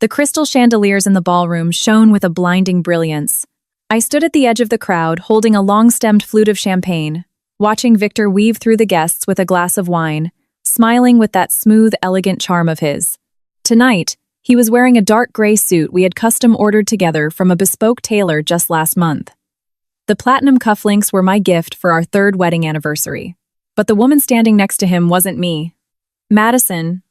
The crystal chandeliers in the ballroom shone with a blinding brilliance. I stood at the edge of the crowd, holding a long-stemmed flute of champagne, watching Victor weave through the guests with a glass of wine, smiling with that smooth, elegant charm of his. Tonight, he was wearing a dark gray suit we had custom-ordered together from a bespoke tailor just last month. The platinum cufflinks were my gift for our third wedding anniversary. But the woman standing next to him wasn't me. Madison,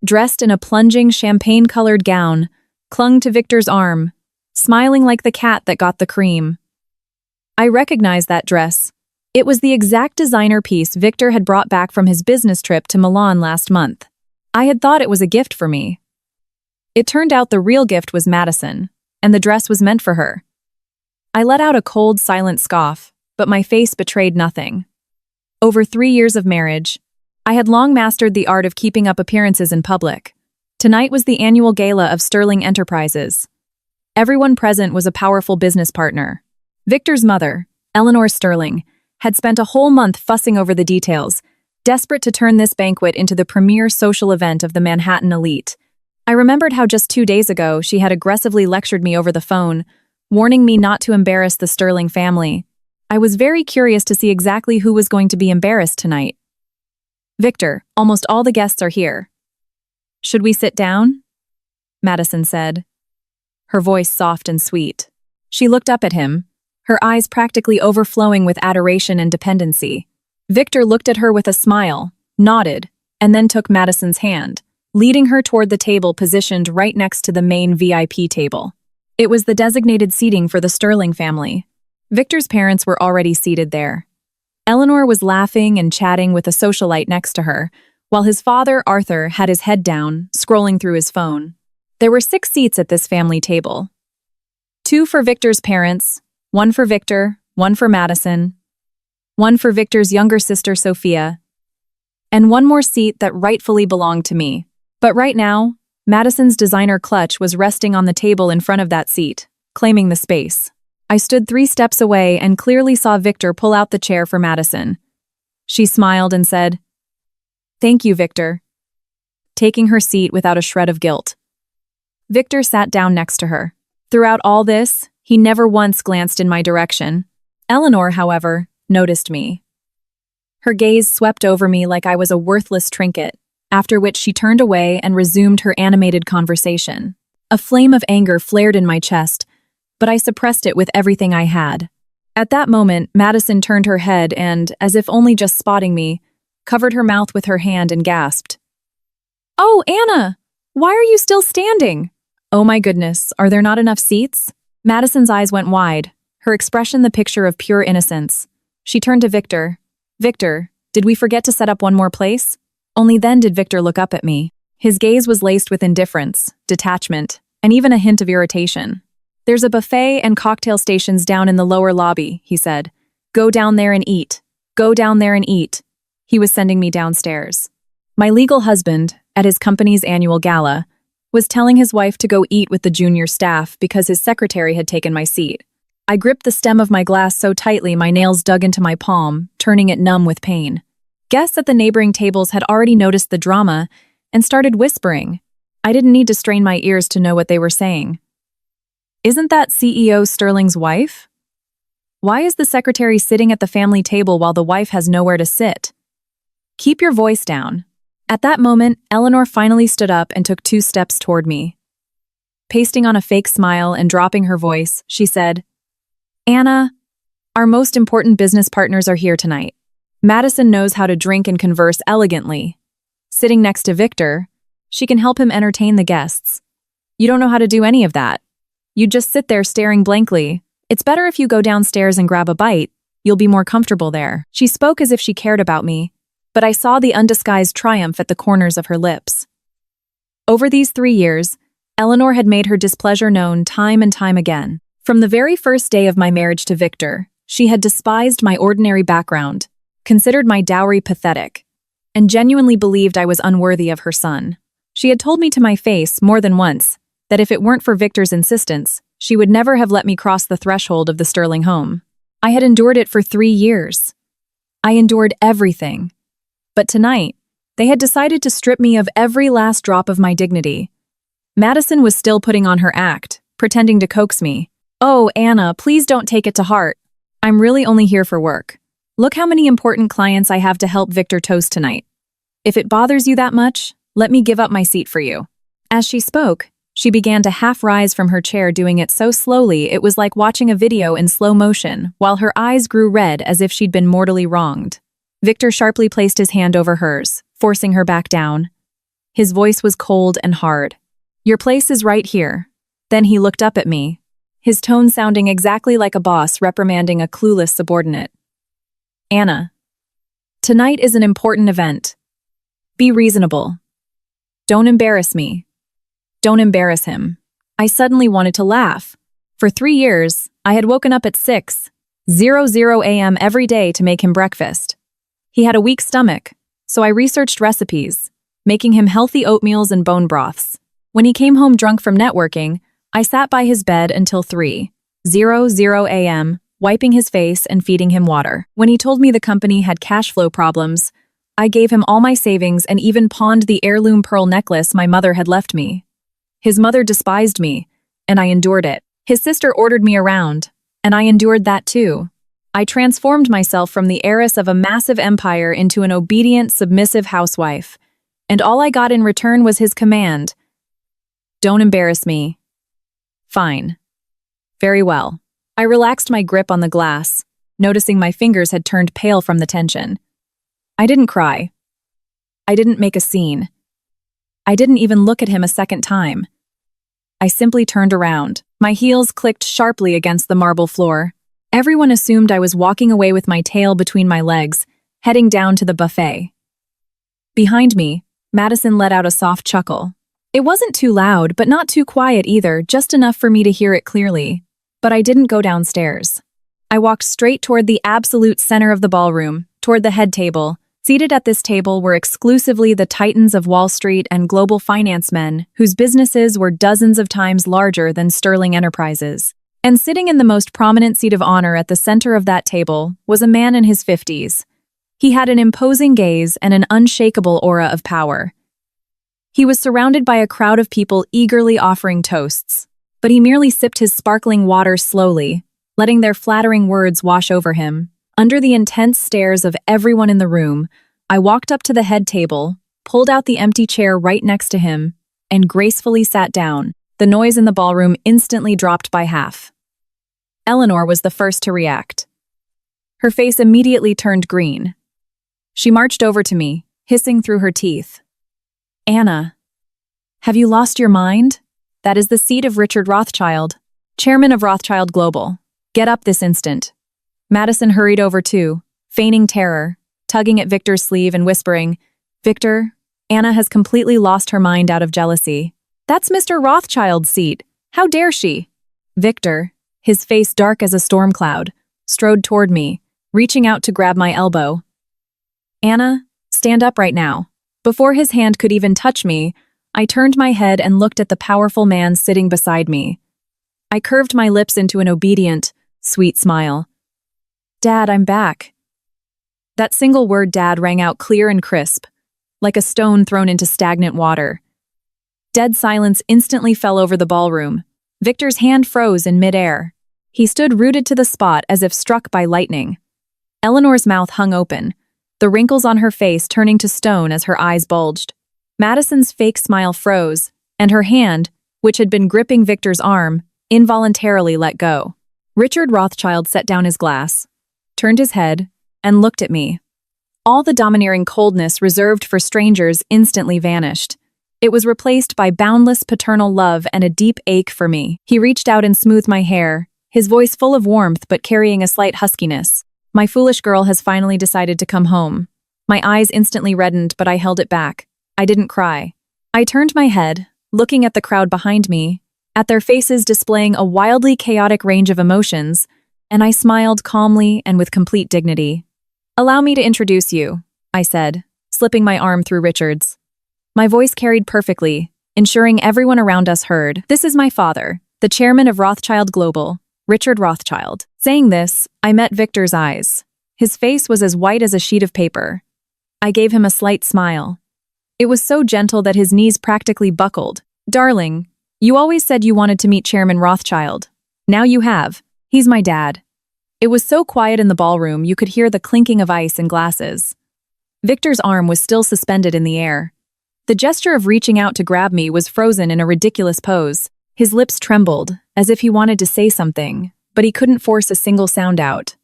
dressed in a plunging champagne-colored gown, clung to Victor's arm, smiling like the cat that got the cream. I recognized that dress. It was the exact designer piece Victor had brought back from his business trip to Milan last month. I had thought it was a gift for me. It turned out the real gift was Madison, and the dress was meant for her. I let out a cold, silent scoff, but my face betrayed nothing. Over 3 years of marriage, I had long mastered the art of keeping up appearances in public. Tonight was the annual gala of Sterling Enterprises. Everyone present was a powerful business partner. Victor's mother, Eleanor Sterling, had spent a whole month fussing over the details, desperate to turn this banquet into the premier social event of the Manhattan elite. I remembered how just 2 days ago she had aggressively lectured me over the phone, warning me not to embarrass the Sterling family. I was very curious to see exactly who was going to be embarrassed tonight. "Victor, almost all the guests are here. Should we sit down?" Madison said, her voice soft and sweet. She looked up at him, her eyes practically overflowing with adoration and dependency. Victor looked at her with a smile, nodded, and then took Madison's hand, leading her toward the table positioned right next to the main VIP table. It was the designated seating for the Sterling family. Victor's parents were already seated there. Eleanor was laughing and chatting with a socialite next to her, while his father, Arthur, had his head down, scrolling through his phone. There were 6 seats at this family table. 2 for Victor's parents, 1 for Victor, 1 for Madison, 1 for Victor's younger sister, Sophia, and 1 more seat that rightfully belonged to me. But right now, Madison's designer clutch was resting on the table in front of that seat, claiming the space. I stood 3 steps away and clearly saw Victor pull out the chair for Madison. She smiled and said, "Thank you, Victor," taking her seat without a shred of guilt. Victor sat down next to her. Throughout all this, he never once glanced in my direction. Eleanor, however, noticed me. Her gaze swept over me like I was a worthless trinket, after which she turned away and resumed her animated conversation. A flame of anger flared in my chest, but I suppressed it with everything I had. At that moment, Madison turned her head and, as if only just spotting me, covered her mouth with her hand and gasped. "Oh, Anna! Why are you still standing?" "Oh my goodness, are there not enough seats?" Madison's eyes went wide, her expression the picture of pure innocence. She turned to Victor. "Victor, did we forget to set up one more place?" Only then did Victor look up at me. His gaze was laced with indifference, detachment, and even a hint of irritation. "There's a buffet and cocktail stations down in the lower lobby," he said. "Go down there and eat. Go down there and eat." He was sending me downstairs. My legal husband, at his company's annual gala, was telling his wife to go eat with the junior staff because his secretary had taken my seat. I gripped the stem of my glass so tightly my nails dug into my palm, turning it numb with pain. Guests at the neighboring tables had already noticed the drama and started whispering. I didn't need to strain my ears to know what they were saying. "Isn't that CEO Sterling's wife? Why is the secretary sitting at the family table while the wife has nowhere to sit? Keep your voice down." At that moment, Eleanor finally stood up and took 2 steps toward me. Pasting on a fake smile and dropping her voice, she said, "Anna, our most important business partners are here tonight. Madison knows how to drink and converse elegantly. Sitting next to Victor, she can help him entertain the guests. You don't know how to do any of that. You just sit there staring blankly. It's better if you go downstairs and grab a bite. You'll be more comfortable there." She spoke as if she cared about me, but I saw the undisguised triumph at the corners of her lips. Over these 3 years, Eleanor had made her displeasure known time and time again. From the very first day of my marriage to Victor, she had despised my ordinary background, considered my dowry pathetic, and genuinely believed I was unworthy of her son. She had told me to my face more than once that if it weren't for Victor's insistence, she would never have let me cross the threshold of the Sterling home. I had endured it for 3 years. I endured everything. But tonight, they had decided to strip me of every last drop of my dignity. Madison was still putting on her act, pretending to coax me. "Oh, Anna, please don't take it to heart. I'm really only here for work. Look how many important clients I have to help Victor toast tonight. If it bothers you that much, let me give up my seat for you." As she spoke, she began to half rise from her chair, doing it so slowly it was like watching a video in slow motion, while her eyes grew red as if she'd been mortally wronged. Victor sharply placed his hand over hers, forcing her back down. His voice was cold and hard. "Your place is right here." Then he looked up at me, his tone sounding exactly like a boss reprimanding a clueless subordinate. "Anna, tonight is an important event. Be reasonable. Don't embarrass me. Don't embarrass him." I suddenly wanted to laugh. For 3 years, I had woken up at 6:00 a.m. every day to make him breakfast. He had a weak stomach, so I researched recipes, making him healthy oatmeals and bone broths. When he came home drunk from networking, I sat by his bed until 3:00 a.m., wiping his face and feeding him water. When he told me the company had cash flow problems, I gave him all my savings and even pawned the heirloom pearl necklace my mother had left me. His mother despised me, and I endured it. His sister ordered me around, and I endured that too. I transformed myself from the heiress of a massive empire into an obedient, submissive housewife, and all I got in return was his command. "Don't embarrass me." Fine. Very well. I relaxed my grip on the glass, noticing my fingers had turned pale from the tension. I didn't cry. I didn't make a scene. I didn't even look at him a second time. I simply turned around. My heels clicked sharply against the marble floor. Everyone assumed I was walking away with my tail between my legs, heading down to the buffet. Behind me, Madison let out a soft chuckle. It wasn't too loud, but not too quiet either, just enough for me to hear it clearly. But I didn't go downstairs. I walked straight toward the absolute center of the ballroom, toward the head table. Seated at this table were exclusively the titans of Wall Street and global finance men, whose businesses were dozens of times larger than Sterling Enterprises. And sitting in the most prominent seat of honor at the center of that table was a man in his 50s. He had an imposing gaze and an unshakable aura of power. He was surrounded by a crowd of people eagerly offering toasts, but he merely sipped his sparkling water slowly, letting their flattering words wash over him. Under the intense stares of everyone in the room, I walked up to the head table, pulled out the empty chair right next to him, and gracefully sat down. The noise in the ballroom instantly dropped by half. Eleanor was the first to react. Her face immediately turned green. She marched over to me, hissing through her teeth. "Anna, have you lost your mind? That is the seat of Richard Rothschild, chairman of Rothschild Global. Get up this instant." Madison hurried over too, feigning terror, tugging at Victor's sleeve and whispering, "Victor, Anna has completely lost her mind out of jealousy. That's Mr. Rothschild's seat. How dare she?" Victor, his face dark as a storm cloud, strode toward me, reaching out to grab my elbow. "Anna, stand up right now." Before his hand could even touch me, I turned my head and looked at the powerful man sitting beside me. I curved my lips into an obedient, sweet smile. "Dad, I'm back." That single word, Dad, rang out clear and crisp, like a stone thrown into stagnant water. Dead silence instantly fell over the ballroom. Victor's hand froze in midair. He stood rooted to the spot as if struck by lightning. Eleanor's mouth hung open, the wrinkles on her face turning to stone as her eyes bulged. Madison's fake smile froze, and her hand, which had been gripping Victor's arm, involuntarily let go. Richard Rothschild set down his glass, turned his head, and looked at me. All the domineering coldness reserved for strangers instantly vanished. It was replaced by boundless paternal love and a deep ache for me. He reached out and smoothed my hair, his voice full of warmth but carrying a slight huskiness. "My foolish girl has finally decided to come home." My eyes instantly reddened, but I held it back. I didn't cry. I turned my head, looking at the crowd behind me, at their faces displaying a wildly chaotic range of emotions, and I smiled calmly and with complete dignity. "Allow me to introduce you," I said, slipping my arm through Richard's. My voice carried perfectly, ensuring everyone around us heard. "This is my father, the chairman of Rothschild Global, Richard Rothschild." Saying this, I met Victor's eyes. His face was as white as a sheet of paper. I gave him a slight smile. It was so gentle that his knees practically buckled. Darling, you always said you wanted to meet Chairman Rothschild. Now you have. He's my dad. It was so quiet in the ballroom you could hear the clinking of ice in glasses. Victor's arm was still suspended in the air. The gesture of reaching out to grab me was frozen in a ridiculous pose. His lips trembled, as if he wanted to say something, but he couldn't force a single sound out.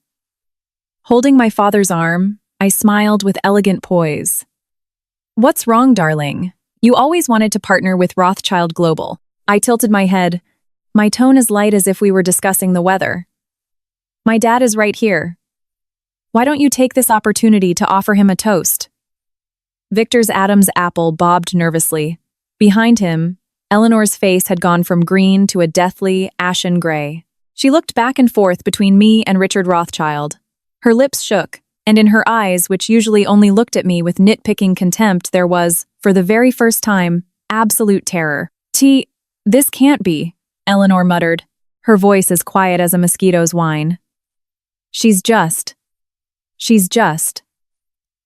Holding my father's arm, I smiled with elegant poise. What's wrong, darling? You always wanted to partner with Rothschild Global. I tilted my head, my tone as light as if we were discussing the weather. My dad is right here. Why don't you take this opportunity to offer him a toast? Victor's Adam's apple bobbed nervously. Behind him, Eleanor's face had gone from green to a deathly, ashen gray. She looked back and forth between me and Richard Rothschild. Her lips shook, and in her eyes, which usually only looked at me with nitpicking contempt, there was, for the very first time, absolute terror. This can't be, Eleanor muttered, her voice as quiet as a mosquito's whine. She's just.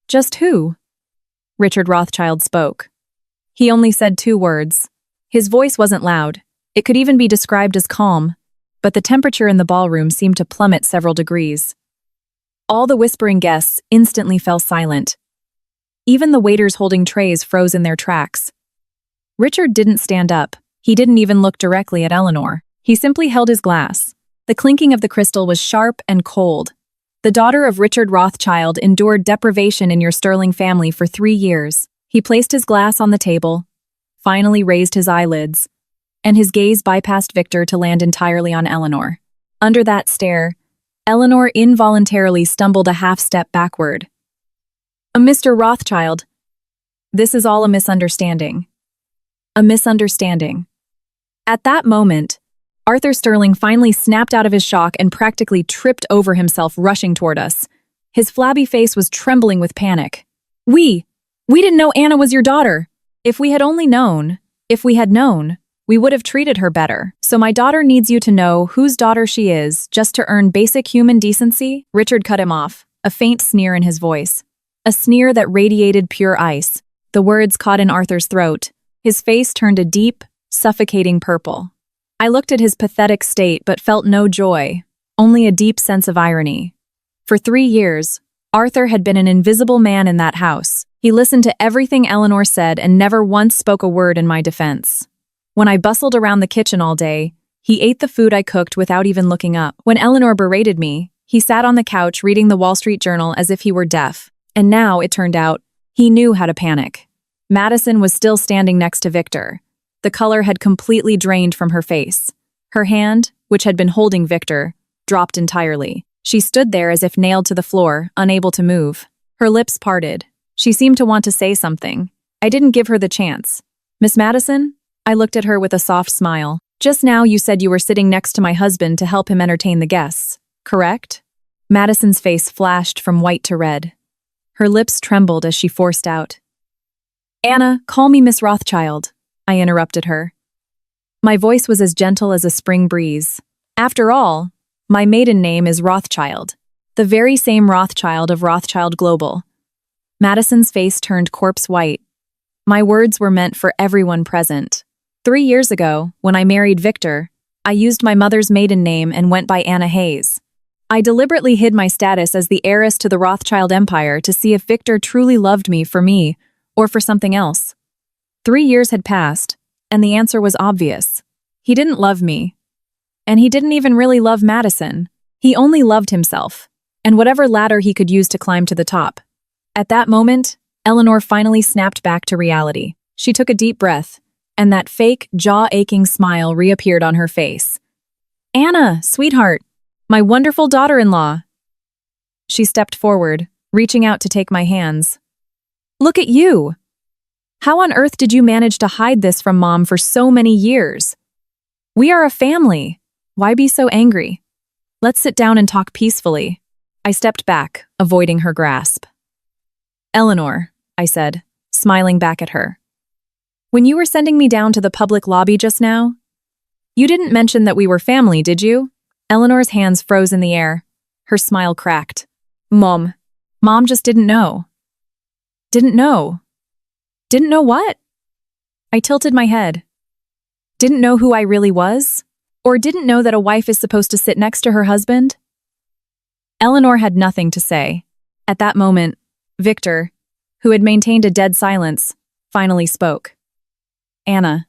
Just who? Richard Rothschild spoke. He only said 2 words. His voice wasn't loud. It could even be described as calm, but the temperature in the ballroom seemed to plummet several degrees. All the whispering guests instantly fell silent. Even the waiters holding trays froze in their tracks. Richard didn't stand up. He didn't even look directly at Eleanor. He simply held his glass. The clinking of the crystal was sharp and cold. The daughter of Richard Rothschild endured deprivation in your Sterling family for 3 years. He placed his glass on the table, finally raised his eyelids, and his gaze bypassed Victor to land entirely on Eleanor. Under that stare, Eleanor involuntarily stumbled a half-step backward. Mr. Rothschild, this is all a misunderstanding. A misunderstanding. At that moment, Arthur Sterling finally snapped out of his shock and practically tripped over himself rushing toward us. His flabby face was trembling with panic. We didn't know Anna was your daughter. If we had known, we would have treated her better. So my daughter needs you to know whose daughter she is, just to earn basic human decency? Richard cut him off, a faint sneer in his voice. A sneer that radiated pure ice. The words caught in Arthur's throat. His face turned a deep, suffocating purple. I looked at his pathetic state but felt no joy, only a deep sense of irony. For 3 years, Arthur had been an invisible man in that house. He listened to everything Eleanor said and never once spoke a word in my defense. When I bustled around the kitchen all day, he ate the food I cooked without even looking up. When Eleanor berated me, he sat on the couch reading the Wall Street Journal as if he were deaf. And now, it turned out, he knew how to panic. Madison was still standing next to Victor. The color had completely drained from her face. Her hand, which had been holding Victor, dropped entirely. She stood there as if nailed to the floor, unable to move. Her lips parted. She seemed to want to say something. I didn't give her the chance. Miss Madison? I looked at her with a soft smile. Just now you said you were sitting next to my husband to help him entertain the guests, correct? Madison's face flashed from white to red. Her lips trembled as she forced out. Anna, call me Miss Rothschild. I interrupted her. My voice was as gentle as a spring breeze. After all, my maiden name is Rothschild, the very same Rothschild of Rothschild Global. Madison's face turned corpse white. My words were meant for everyone present. 3 years ago, when I married Victor, I used my mother's maiden name and went by Anna Hayes. I deliberately hid my status as the heiress to the Rothschild empire to see if Victor truly loved me for me or for something else. 3 years had passed, and the answer was obvious. He didn't love me. And he didn't even really love Madison. He only loved himself, and whatever ladder he could use to climb to the top. At that moment, Eleanor finally snapped back to reality. She took a deep breath, and that fake, jaw-aching smile reappeared on her face. Anna, sweetheart, my wonderful daughter-in-law. She stepped forward, reaching out to take my hands. Look at you! How on earth did you manage to hide this from Mom for so many years? We are a family. Why be so angry? Let's sit down and talk peacefully. I stepped back, avoiding her grasp. Eleanor, I said, smiling back at her. When you were sending me down to the public lobby just now, you didn't mention that we were family, did you? Eleanor's hands froze in the air. Her smile cracked. Mom just didn't know. Didn't know. Didn't know what? I tilted my head. Didn't know who I really was? Or didn't know that a wife is supposed to sit next to her husband? Eleanor had nothing to say. At that moment, Victor, who had maintained a dead silence, finally spoke. Anna.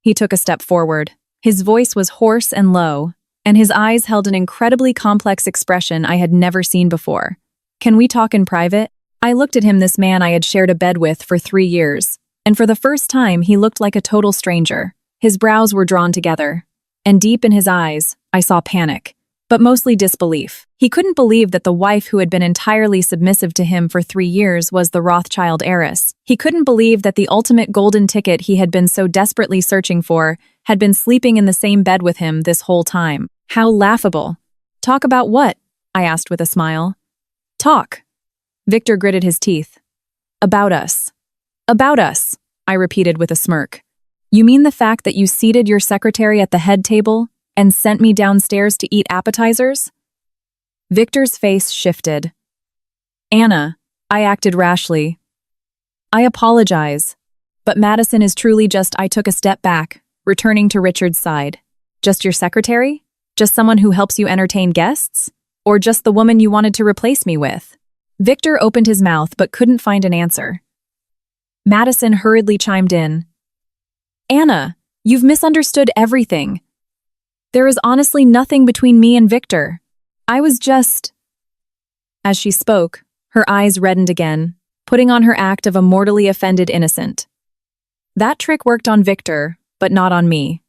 He took a step forward. His voice was hoarse and low, and his eyes held an incredibly complex expression I had never seen before. Can we talk in private? I looked at him, this man I had shared a bed with for 3 years, and for the first time he looked like a total stranger. His brows were drawn together, and deep in his eyes, I saw panic, but mostly disbelief. He couldn't believe that the wife who had been entirely submissive to him for 3 years was the Rothschild heiress. He couldn't believe that the ultimate golden ticket he had been so desperately searching for had been sleeping in the same bed with him this whole time. How laughable. Talk about what? I asked with a smile. Talk. Victor gritted his teeth. About us. About us, I repeated with a smirk. You mean the fact that you seated your secretary at the head table and sent me downstairs to eat appetizers? Victor's face shifted. Anna, I acted rashly. I apologize, but Madison is truly just. I took a step back, returning to Richard's side. Just your secretary? Just someone who helps you entertain guests? Or just the woman you wanted to replace me with? Victor opened his mouth but couldn't find an answer. Madison hurriedly chimed in. Anna, you've misunderstood everything. There is honestly nothing between me and Victor. I was just... As she spoke, her eyes reddened again, putting on her act of a mortally offended innocent. That trick worked on Victor, but not on me.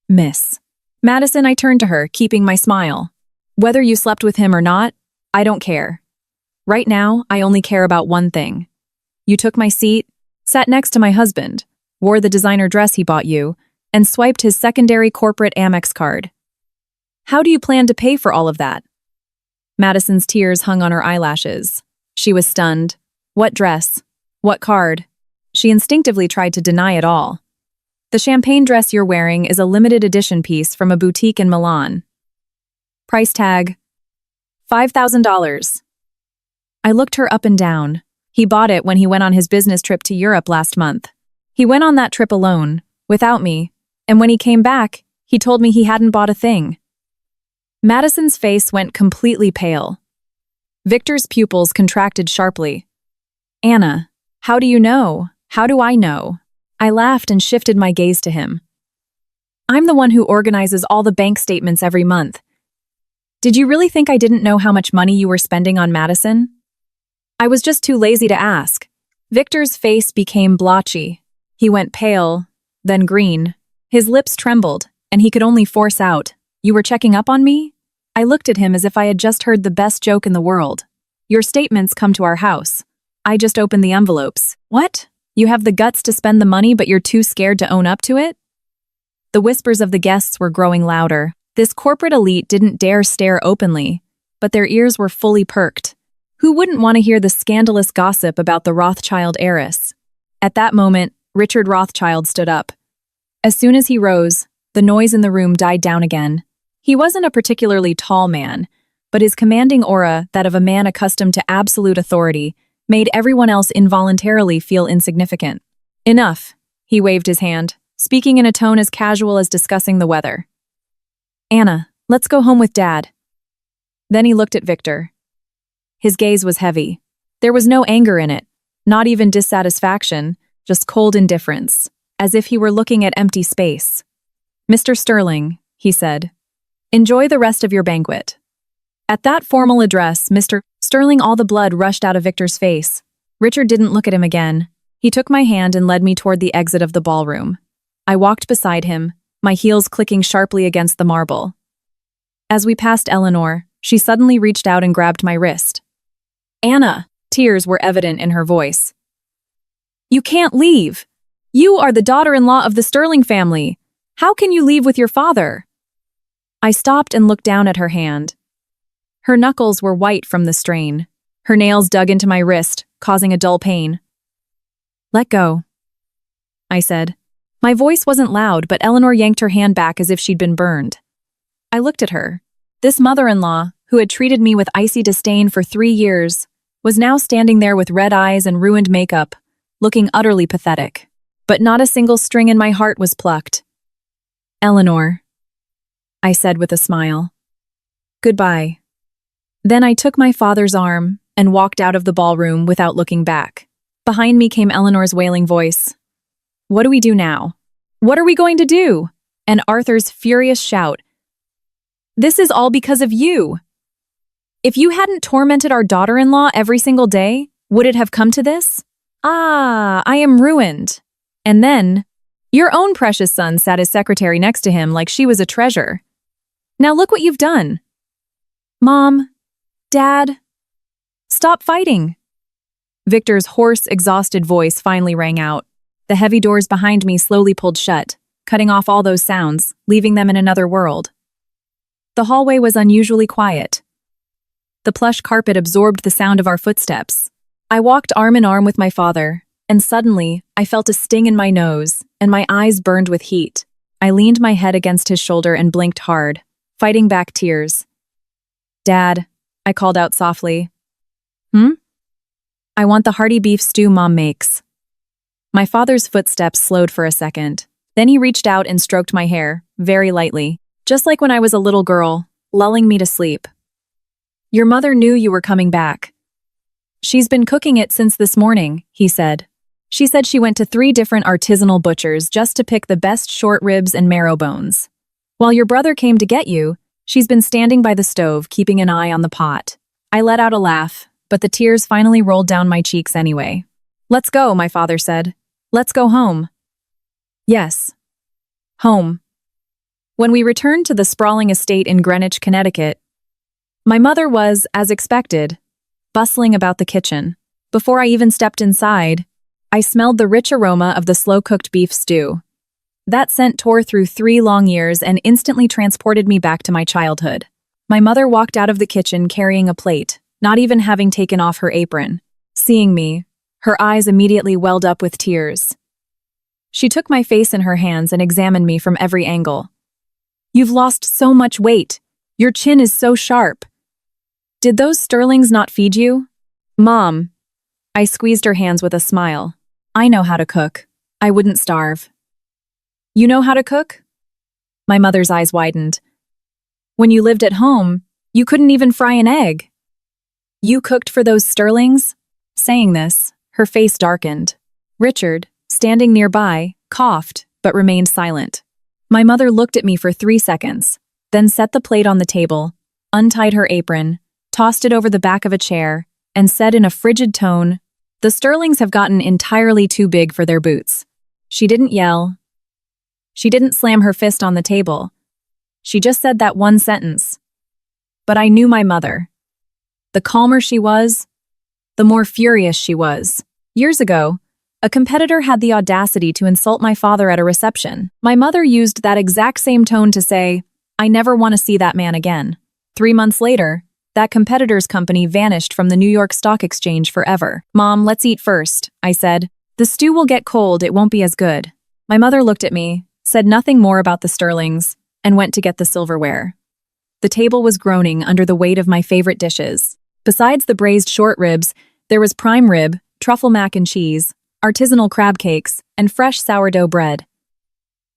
Miss. Madison, I turned to her, keeping my smile. Whether you slept with him or not, I don't care. Right now, I only care about one thing. You took my seat, sat next to my husband, wore the designer dress he bought you, and swiped his secondary corporate Amex card. How do you plan to pay for all of that? Madison's tears hung on her eyelashes. She was stunned. What dress? What card? She instinctively tried to deny it all. The champagne dress you're wearing is a limited edition piece from a boutique in Milan. Price tag, $5,000. I looked her up and down. He bought it when he went on his business trip to Europe last month. He went on that trip alone, without me, and when he came back, he told me he hadn't bought a thing. Madison's face went completely pale. Victor's pupils contracted sharply. Anna, how do you know? How do I know? I laughed and shifted my gaze to him. I'm the one who organizes all the bank statements every month. Did you really think I didn't know how much money you were spending on Madison? I was just too lazy to ask. Victor's face became blotchy. He went pale, then green. His lips trembled, and he could only force out, You were checking up on me? I looked at him as if I had just heard the best joke in the world. Your statements come to our house. I just opened the envelopes. What? You have the guts to spend the money, but you're too scared to own up to it? The whispers of the guests were growing louder. This corporate elite didn't dare stare openly, but their ears were fully perked. Who wouldn't want to hear the scandalous gossip about the Rothschild heiress? At that moment, Richard Rothschild stood up. As soon as he rose, the noise in the room died down again. He wasn't a particularly tall man, but his commanding aura, that of a man accustomed to absolute authority, made everyone else involuntarily feel insignificant. Enough, he waved his hand, speaking in a tone as casual as discussing the weather. Anna, let's go home with Dad. Then he looked at Victor. His gaze was heavy. There was no anger in it, not even dissatisfaction, just cold indifference, as if he were looking at empty space. Mr. Sterling, he said, enjoy the rest of your banquet. At that formal address, Mr. Sterling, all the blood rushed out of Victor's face. Richard didn't look at him again. He took my hand and led me toward the exit of the ballroom. I walked beside him, my heels clicking sharply against the marble. As we passed Eleanor, she suddenly reached out and grabbed my wrist. Anna! Tears were evident in her voice. You can't leave! You are the daughter-in-law of the Sterling family. How can you leave with your father? I stopped and looked down at her hand. Her knuckles were white from the strain. Her nails dug into my wrist, causing a dull pain. Let go, I said. My voice wasn't loud, but Eleanor yanked her hand back as if she'd been burned. I looked at her. This mother-in-law, who had treated me with icy disdain for 3 years, was now standing there with red eyes and ruined makeup, looking utterly pathetic. But not a single string in my heart was plucked. Eleanor, I said with a smile. Goodbye. Then I took my father's arm and walked out of the ballroom without looking back. Behind me came Eleanor's wailing voice. What do we do now? What are we going to do? And Arthur's furious shout. This is all because of you. If you hadn't tormented our daughter-in-law every single day, would it have come to this? Ah, I am ruined. And then, your own precious son sat his secretary next to him like she was a treasure. Now look what you've done. Mom, Dad, stop fighting. Victor's hoarse, exhausted voice finally rang out. The heavy doors behind me slowly pulled shut, cutting off all those sounds, leaving them in another world. The hallway was unusually quiet. The plush carpet absorbed the sound of our footsteps. I walked arm in arm with my father, and suddenly I felt a sting in my nose, and my eyes burned with heat. I leaned my head against his shoulder and blinked hard, fighting back tears. Dad, I called out softly. I want the hearty beef stew Mom makes. My father's footsteps slowed for a second. Then he reached out and stroked my hair, very lightly, just like when I was a little girl, lulling me to sleep. Your mother knew you were coming back. She's been cooking it since this morning, he said. She said she went to 3 different artisanal butchers just to pick the best short ribs and marrow bones. While your brother came to get you, she's been standing by the stove, keeping an eye on the pot. I let out a laugh, but the tears finally rolled down my cheeks anyway. Let's go, my father said. Let's go home. Yes. Home. When we returned to the sprawling estate in Greenwich, Connecticut, my mother was, as expected, bustling about the kitchen. Before I even stepped inside, I smelled the rich aroma of the slow-cooked beef stew. That scent tore through 3 long years and instantly transported me back to my childhood. My mother walked out of the kitchen carrying a plate, not even having taken off her apron. Seeing me, her eyes immediately welled up with tears. She took my face in her hands and examined me from every angle. You've lost so much weight. Your chin is so sharp. Did those Sterlings not feed you? Mom. I squeezed her hands with a smile. I know how to cook. I wouldn't starve. You know how to cook? My mother's eyes widened. When you lived at home, you couldn't even fry an egg. You cooked for those Sterlings? Saying this, her face darkened. Richard, standing nearby, coughed, but remained silent. My mother looked at me for 3 seconds, then set the plate on the table, untied her apron, tossed it over the back of a chair, and said in a frigid tone, The Sterlings have gotten entirely too big for their boots. She didn't yell. She didn't slam her fist on the table. She just said that one sentence. But I knew my mother. The calmer she was, the more furious she was. Years ago, a competitor had the audacity to insult my father at a reception. My mother used that exact same tone to say, I never want to see that man again. 3 months later, that competitor's company vanished from the New York Stock Exchange forever. Mom, let's eat first, I said. The stew will get cold, it won't be as good. My mother looked at me, said nothing more about the Sterlings, and went to get the silverware. The table was groaning under the weight of my favorite dishes. Besides the braised short ribs, there was prime rib, truffle mac and cheese, artisanal crab cakes, and fresh sourdough bread.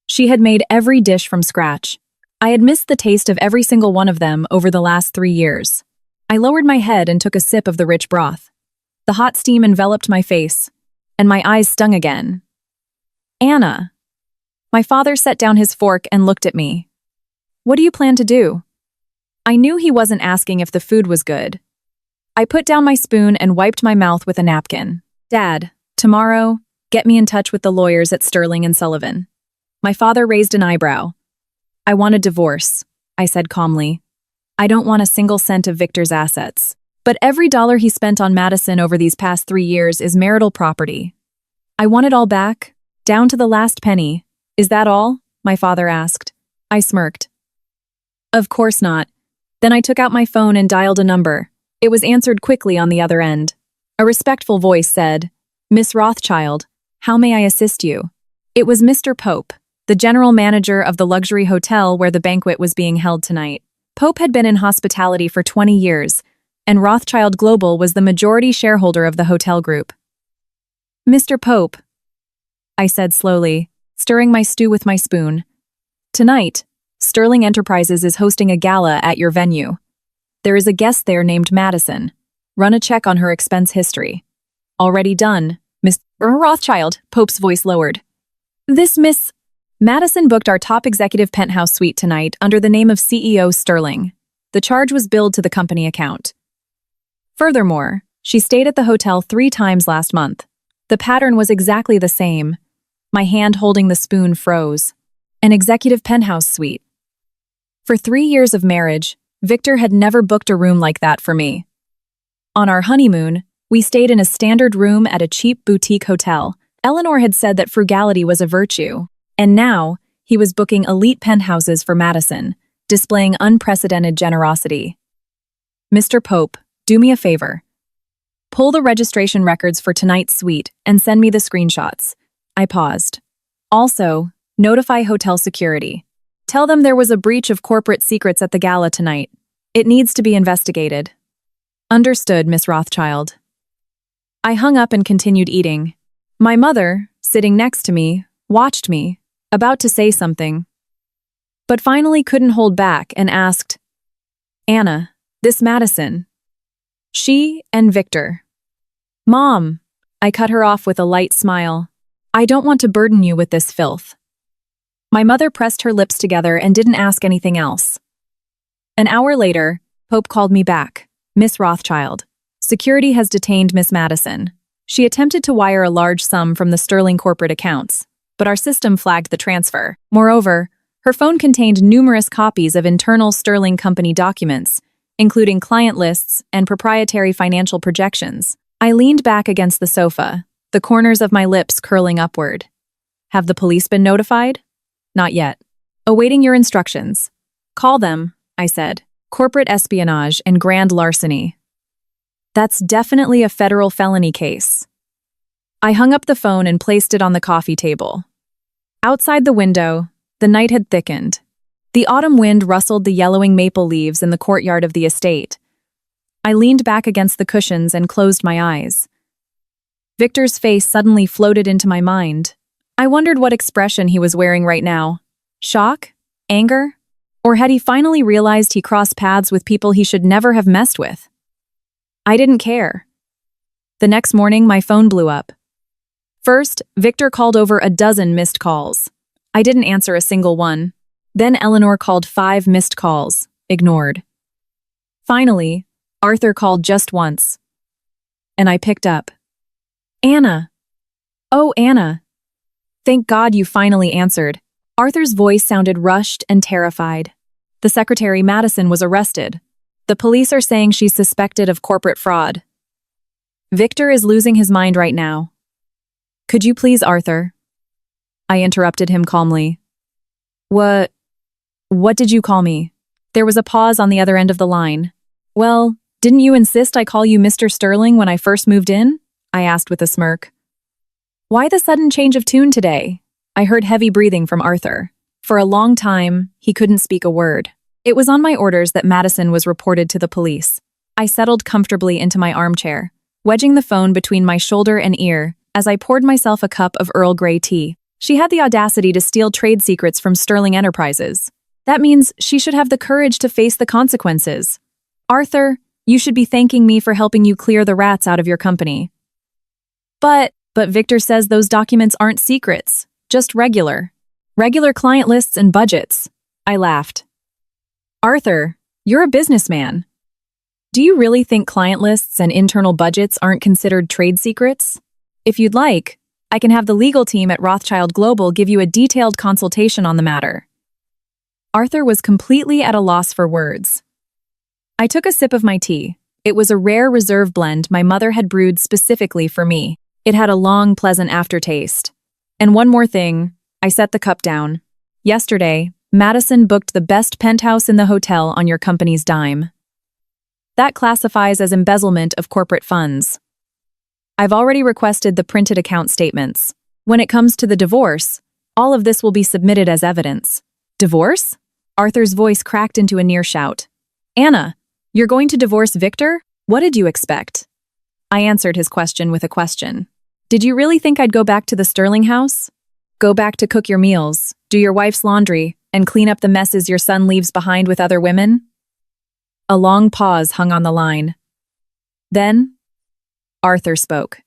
She had made every dish from scratch. I had missed the taste of every single one of them over the last 3 years. I lowered my head and took a sip of the rich broth. The hot steam enveloped my face, and my eyes stung again. Anna. My father set down his fork and looked at me. What do you plan to do? I knew he wasn't asking if the food was good. I put down my spoon and wiped my mouth with a napkin. Dad, tomorrow, get me in touch with the lawyers at Sterling and Sullivan. My father raised an eyebrow. I want a divorce, I said calmly. I don't want a single cent of Victor's assets. But every dollar he spent on Madison over these past 3 years is marital property. I want it all back, down to the last penny. Is that all? My father asked. I smirked. Of course not. Then I took out my phone and dialed a number. It was answered quickly on the other end. A respectful voice said, Miss Rothschild, how may I assist you? It was Mr. Pope, the general manager of the luxury hotel where the banquet was being held tonight. Pope had been in hospitality for 20 years, and Rothschild Global was the majority shareholder of the hotel group. Mr. Pope, I said slowly, stirring my stew with my spoon. Tonight, Sterling Enterprises is hosting a gala at your venue. There is a guest there named Madison. Run a check on her expense history. Already done, Miss Rothschild, Pope's voice lowered. This Miss Madison booked our top executive penthouse suite tonight under the name of CEO Sterling. The charge was billed to the company account. Furthermore, she stayed at the hotel 3 times last month. The pattern was exactly the same. My hand holding the spoon froze. An executive penthouse suite. For 3 years of marriage, Victor had never booked a room like that for me. On our honeymoon, we stayed in a standard room at a cheap boutique hotel. Eleanor had said that frugality was a virtue. And now, he was booking elite penthouses for Madison, displaying unprecedented generosity. Mr. Pope, do me a favor. Pull the registration records for tonight's suite and send me the screenshots. I paused. Also, notify hotel security. Tell them there was a breach of corporate secrets at the gala tonight. It needs to be investigated. Understood, Miss Rothschild. I hung up and continued eating. My mother, sitting next to me, watched me, about to say something, but finally couldn't hold back and asked, Anna, this Madison. She and Victor. Mom, I cut her off with a light smile. I don't want to burden you with this filth. My mother pressed her lips together and didn't ask anything else. An hour later, Pope called me back. Miss Rothschild. Security has detained Miss Madison. She attempted to wire a large sum from the Sterling corporate accounts, but our system flagged the transfer. Moreover, her phone contained numerous copies of internal Sterling company documents, including client lists and proprietary financial projections. I leaned back against the sofa, the corners of my lips curling upward. Have the police been notified? Not yet. Awaiting your instructions. Call them, I said. Corporate espionage and grand larceny. That's definitely a federal felony case. I hung up the phone and placed it on the coffee table. Outside the window, the night had thickened. The autumn wind rustled the yellowing maple leaves in the courtyard of the estate. I leaned back against the cushions and closed my eyes. Victor's face suddenly floated into my mind. I wondered what expression he was wearing right now. Shock? Anger? Or had he finally realized he crossed paths with people he should never have messed with? I didn't care. The next morning, my phone blew up. First, Victor called over a dozen missed calls. I didn't answer a single one. Then Eleanor called 5 missed calls, ignored. Finally, Arthur called just once. And I picked up. Anna. Oh, Anna. Thank God you finally answered. Arthur's voice sounded rushed and terrified. The secretary, Madison, was arrested. The police are saying she's suspected of corporate fraud. Victor is losing his mind right now. Could you please, Arthur? I interrupted him calmly. What did you call me? There was a pause on the other end of the line. Well, didn't you insist I call you Mr. Sterling when I first moved in? I asked with a smirk. Why the sudden change of tune today? I heard heavy breathing from Arthur. For a long time, he couldn't speak a word. It was on my orders that Madison was reported to the police. I settled comfortably into my armchair, wedging the phone between my shoulder and ear as I poured myself a cup of Earl Grey tea. She had the audacity to steal trade secrets from Sterling Enterprises. That means she should have the courage to face the consequences. Arthur, you should be thanking me for helping you clear the rats out of your company. But Victor says those documents aren't secrets, just regular client lists and budgets. I laughed. Arthur, you're a businessman. Do you really think client lists and internal budgets aren't considered trade secrets? If you'd like, I can have the legal team at Rothschild Global give you a detailed consultation on the matter. Arthur was completely at a loss for words. I took a sip of my tea. It was a rare reserve blend my mother had brewed specifically for me. It had a long, pleasant aftertaste. And one more thing, I set the cup down. Yesterday, Madison booked the best penthouse in the hotel on your company's dime. That classifies as embezzlement of corporate funds. I've already requested the printed account statements. When it comes to the divorce, all of this will be submitted as evidence. Divorce? Arthur's voice cracked into a near shout. Anna, you're going to divorce Victor? What did you expect? I answered his question with a question. Did you really think I'd go back to the Sterling house? Go back to cook your meals, do your wife's laundry, and clean up the messes your son leaves behind with other women?" A long pause hung on the line. Then, Arthur spoke.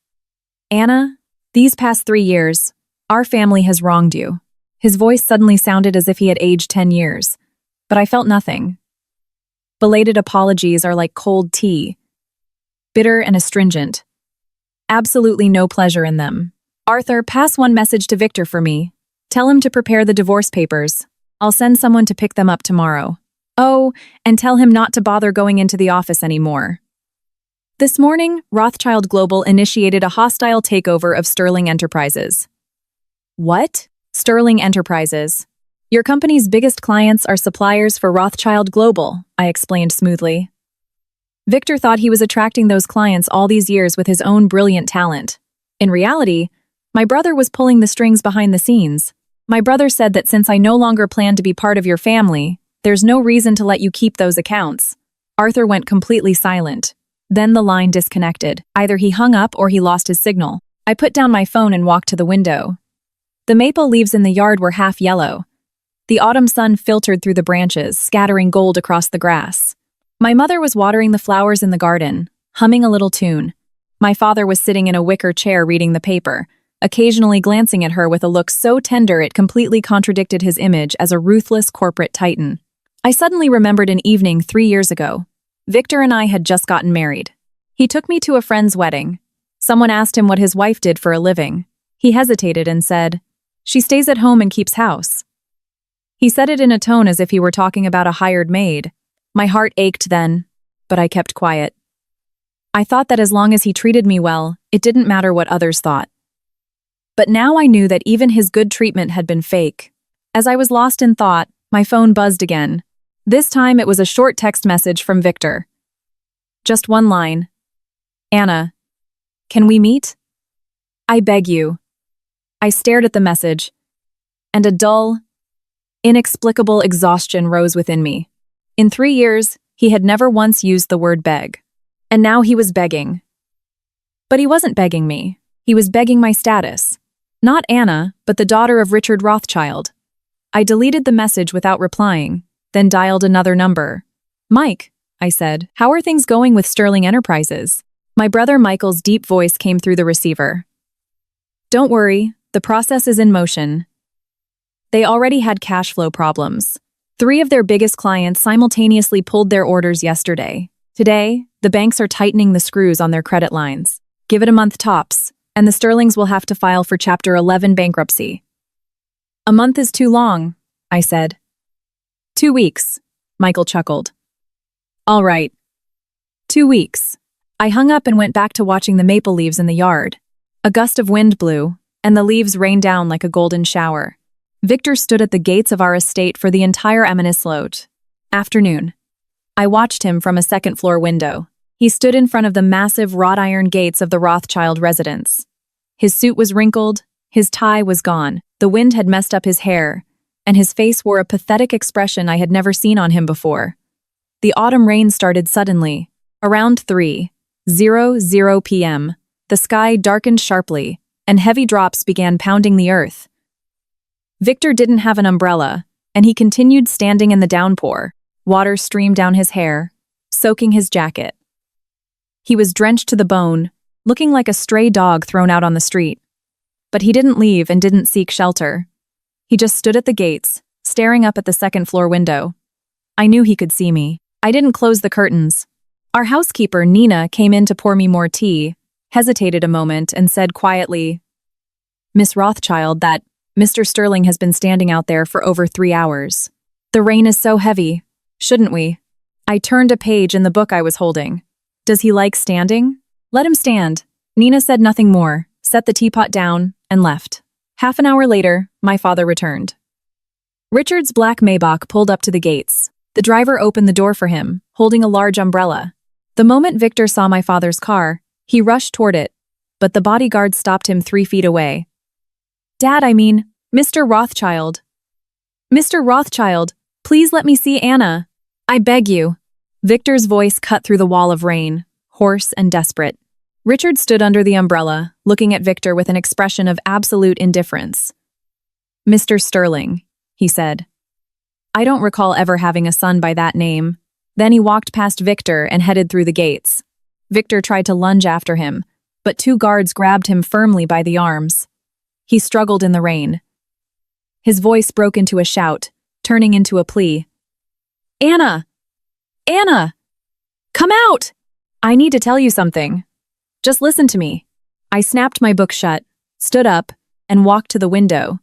"Anna, these past 3 years, our family has wronged you." His voice suddenly sounded as if he had aged 10 years, but I felt nothing. Belated apologies are like cold tea, bitter and astringent. Absolutely no pleasure in them. "Arthur, pass one message to Victor for me. Tell him to prepare the divorce papers. I'll send someone to pick them up tomorrow. Oh, and tell him not to bother going into the office anymore." This morning, Rothschild Global initiated a hostile takeover of Sterling Enterprises. What? Sterling Enterprises. Your company's biggest clients are suppliers for Rothschild Global, I explained smoothly. Victor thought he was attracting those clients all these years with his own brilliant talent. In reality, my brother was pulling the strings behind the scenes. My brother said that since I no longer plan to be part of your family, there's no reason to let you keep those accounts. Arthur went completely silent. Then the line disconnected. Either he hung up or he lost his signal. I put down my phone and walked to the window. The maple leaves in the yard were half yellow. The autumn sun filtered through the branches, scattering gold across the grass. My mother was watering the flowers in the garden, humming a little tune. My father was sitting in a wicker chair reading the paper, occasionally glancing at her with a look so tender it completely contradicted his image as a ruthless corporate titan. I suddenly remembered an evening 3 years ago. Victor and I had just gotten married. He took me to a friend's wedding. Someone asked him what his wife did for a living. He hesitated and said, "She stays at home and keeps house." He said it in a tone as if he were talking about a hired maid. My heart ached then, but I kept quiet. I thought that as long as he treated me well, it didn't matter what others thought. But now I knew that even his good treatment had been fake. As I was lost in thought, my phone buzzed again. This time it was a short text message from Victor. Just one line. "Anna, can we meet? I beg you." I stared at the message, and a dull, inexplicable exhaustion rose within me. In 3 years, he had never once used the word beg. And now he was begging. But he wasn't begging me. He was begging my status. Not Anna, but the daughter of Richard Rothschild. I deleted the message without replying, then dialed another number. "Mike," I said, "how are things going with Sterling Enterprises?" My brother Michael's deep voice came through the receiver. "Don't worry, the process is in motion." They already had cash flow problems. 3 of their biggest clients simultaneously pulled their orders yesterday. Today, the banks are tightening the screws on their credit lines. Give it a month tops, and the Sterlings will have to file for Chapter 11 bankruptcy. "A month is too long," I said. 2 weeks, Michael chuckled. "All right. 2 weeks." I hung up and went back to watching the maple leaves in the yard. A gust of wind blew, and the leaves rained down like a golden shower. Victor stood at the gates of our estate for the entire Amenislot. Afternoon. I watched him from a second-floor window. He stood in front of the massive wrought-iron gates of the Rothschild residence. His suit was wrinkled, his tie was gone, the wind had messed up his hair, and his face wore a pathetic expression I had never seen on him before. The autumn rain started suddenly. Around 3:00 p.m., the sky darkened sharply, and heavy drops began pounding the earth. Victor didn't have an umbrella, and he continued standing in the downpour. Water streamed down his hair, soaking his jacket. He was drenched to the bone, looking like a stray dog thrown out on the street. But he didn't leave and didn't seek shelter. He just stood at the gates, staring up at the second-floor window. I knew he could see me. I didn't close the curtains. Our housekeeper, Nina, came in to pour me more tea, hesitated a moment, and said quietly, "Miss Rothschild, that Mr. Sterling has been standing out there for over 3 hours. The rain is so heavy. Shouldn't we?" I turned a page in the book I was holding. "Does he like standing? Let him stand." Nina said nothing more, set the teapot down, and left. Half an hour later, my father returned. Richard's black Maybach pulled up to the gates. The driver opened the door for him, holding a large umbrella. The moment Victor saw my father's car, he rushed toward it, but the bodyguard stopped him 3 feet away. "Dad, I mean, Mr. Rothschild. Mr. Rothschild, please let me see Anna. I beg you." Victor's voice cut through the wall of rain, hoarse and desperate. Richard stood under the umbrella, looking at Victor with an expression of absolute indifference. "Mr. Sterling," he said. I don't recall ever having a son by that name. Then he walked past Victor and headed through the gates. Victor tried to lunge after him, but two guards grabbed him firmly by the arms. He struggled in the rain. His voice broke into a shout, turning into a plea. Anna! Anna! Come out! I need to tell you something. Just listen to me. I snapped my book shut, stood up, and walked to the window.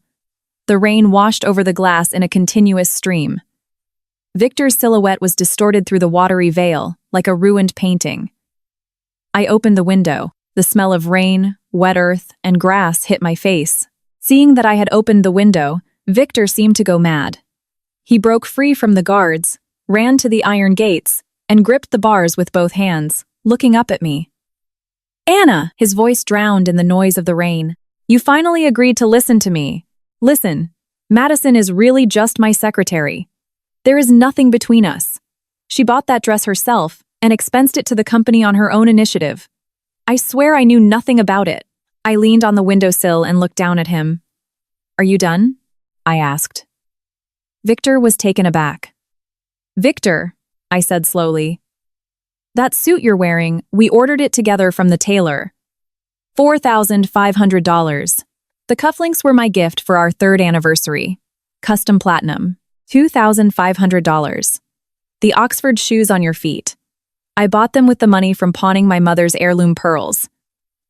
The rain washed over the glass in a continuous stream. Victor's silhouette was distorted through the watery veil, like a ruined painting. I opened the window. The smell of rain, wet earth, and grass hit my face. Seeing that I had opened the window, Victor seemed to go mad. He broke free from the guards, ran to the iron gates, and gripped the bars with both hands, looking up at me. Anna! His voice drowned in the noise of the rain. You finally agreed to listen to me. Listen, Madison is really just my secretary. There is nothing between us. She bought that dress herself and expensed it to the company on her own initiative. I swear I knew nothing about it. I leaned on the windowsill and looked down at him. Are you done? I asked. Victor was taken aback. Victor, I said slowly. That suit you're wearing, we ordered it together from the tailor. $4,500. The cufflinks were my gift for our 3rd anniversary. Custom platinum. $2,500. The Oxford shoes on your feet. I bought them with the money from pawning my mother's heirloom pearls.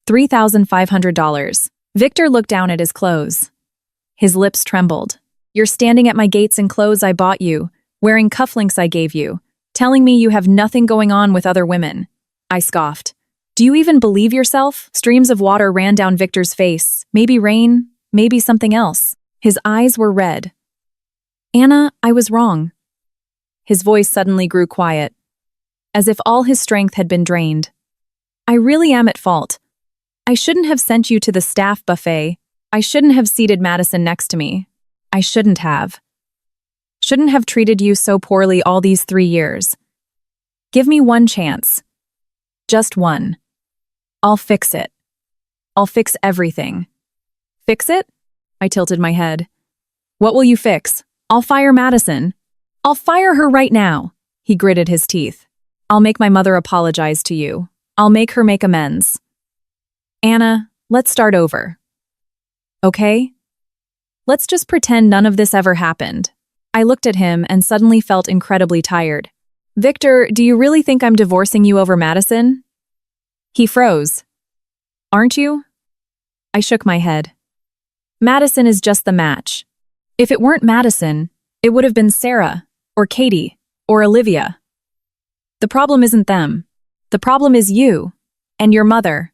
$3,500. Victor looked down at his clothes. His lips trembled. You're standing at my gates in clothes I bought you, wearing cufflinks I gave you, telling me you have nothing going on with other women. I scoffed. Do you even believe yourself? Streams of water ran down Victor's face. Maybe rain, maybe something else. His eyes were red. Anna, I was wrong. His voice suddenly grew quiet, as if all his strength had been drained. I really am at fault. I shouldn't have sent you to the staff buffet. I shouldn't have seated Madison next to me. I shouldn't have. Shouldn't have treated you so poorly all these 3 years. Give me one chance. Just one. I'll fix it. I'll fix everything. Fix it? I tilted my head. What will you fix? I'll fire Madison. I'll fire her right now. He gritted his teeth. I'll make my mother apologize to you. I'll make her make amends. Anna, let's start over. Okay? Let's just pretend none of this ever happened. I looked at him and suddenly felt incredibly tired. Victor, do you really think I'm divorcing you over Madison? He froze. Aren't you? I shook my head. Madison is just the match. If it weren't Madison, it would have been Sarah, or Katie, or Olivia. The problem isn't them. The problem is you, and your mother.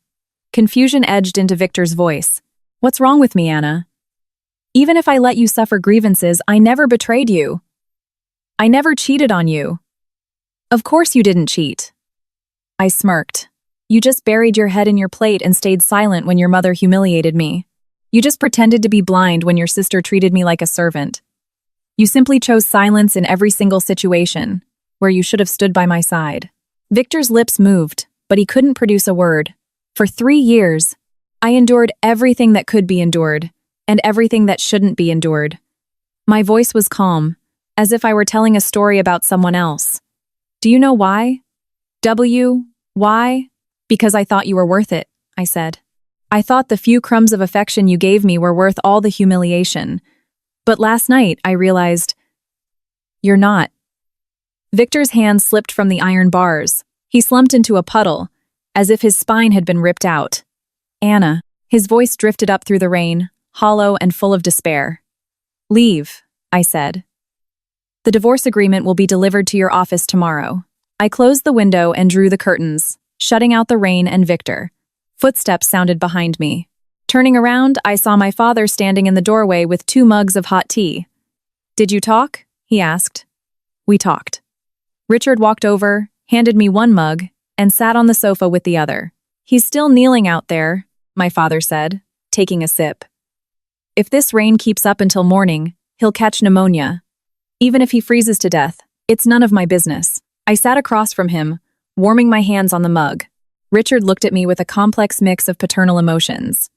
Confusion edged into Victor's voice. What's wrong with me, Anna? Even if I let you suffer grievances, I never betrayed you. I never cheated on you. Of course you didn't cheat. I smirked. You just buried your head in your plate and stayed silent when your mother humiliated me. You just pretended to be blind when your sister treated me like a servant. You simply chose silence in every single situation, where you should have stood by my side. Victor's lips moved, but he couldn't produce a word. For 3 years, I endured everything that could be endured, and everything that shouldn't be endured. My voice was calm, as if I were telling a story about someone else. Do you know why? Why? Because I thought you were worth it, I said. I thought the few crumbs of affection you gave me were worth all the humiliation. But last night, I realized, you're not. Victor's hand slipped from the iron bars. He slumped into a puddle, as if his spine had been ripped out. Anna. His voice drifted up through the rain, hollow and full of despair. Leave, I said. The divorce agreement will be delivered to your office tomorrow. I closed the window and drew the curtains, shutting out the rain and Victor. Footsteps sounded behind me. Turning around, I saw my father standing in the doorway with 2 mugs of hot tea. Did you talk? He asked. We talked. Richard walked over, handed me 1 mug, and sat on the sofa with the other. He's still kneeling out there, my father said, taking a sip. If this rain keeps up until morning, he'll catch pneumonia. Even if he freezes to death, it's none of my business. I sat across from him, warming my hands on the mug. Richard looked at me with a complex mix of paternal emotions.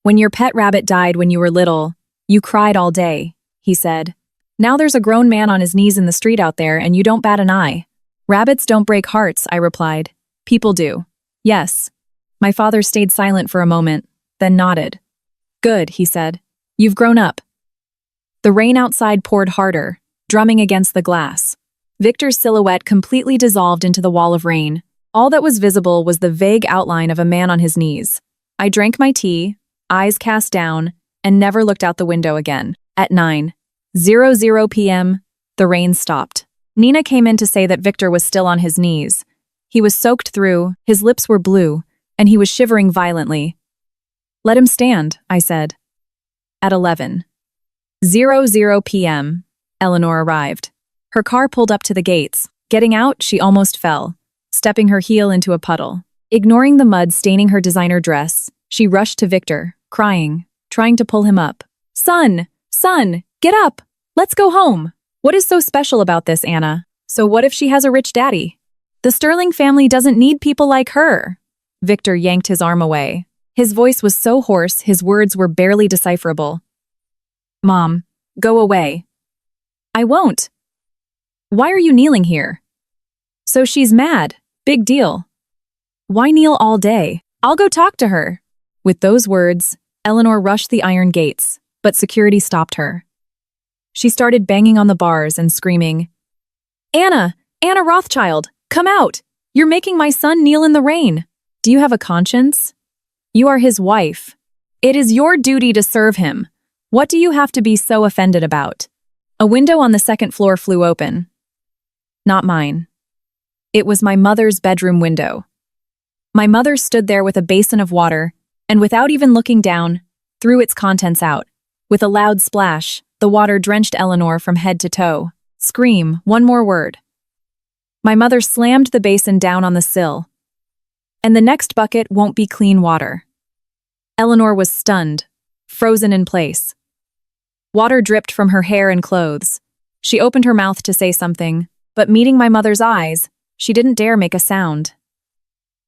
When your pet rabbit died when you were little, you cried all day, he said. Now there's a grown man on his knees in the street out there and you don't bat an eye. Rabbits don't break hearts, I replied. People do. Yes. My father stayed silent for a moment, then nodded. Good, he said. You've grown up. The rain outside poured harder, drumming against the glass. Victor's silhouette completely dissolved into the wall of rain. All that was visible was the vague outline of a man on his knees. I drank my tea, eyes cast down, and never looked out the window again. At 9:00 p.m., the rain stopped. Nina came in to say that Victor was still on his knees. He was soaked through, his lips were blue, and he was shivering violently. Let him stand, I said. At 11:00 p.m., Eleanor arrived. Her car pulled up to the gates. Getting out, she almost fell, stepping her heel into a puddle. Ignoring the mud staining her designer dress, she rushed to Victor, crying, trying to pull him up. Son, get up! Let's go home! What is so special about this, Anna? So what if she has a rich daddy? The Sterling family doesn't need people like her. Victor yanked his arm away. His voice was so hoarse, his words were barely decipherable. Mom, go away. I won't. Why are you kneeling here? So she's mad. Big deal. Why kneel all day? I'll go talk to her. With those words, Eleanor rushed the iron gates, but security stopped her. She started banging on the bars and screaming, Anna Rothschild, come out! You're making my son kneel in the rain. Do you have a conscience? You are his wife. It is your duty to serve him. What do you have to be so offended about? A window on the second floor flew open. Not mine. It was my mother's bedroom window. My mother stood there with a basin of water, and without even looking down, threw its contents out. With a loud splash, the water drenched Eleanor from head to toe. Scream, one more word. My mother slammed the basin down on the sill. And the next bucket won't be clean water. Eleanor was stunned, frozen in place. Water dripped from her hair and clothes. She opened her mouth to say something, but meeting my mother's eyes, she didn't dare make a sound.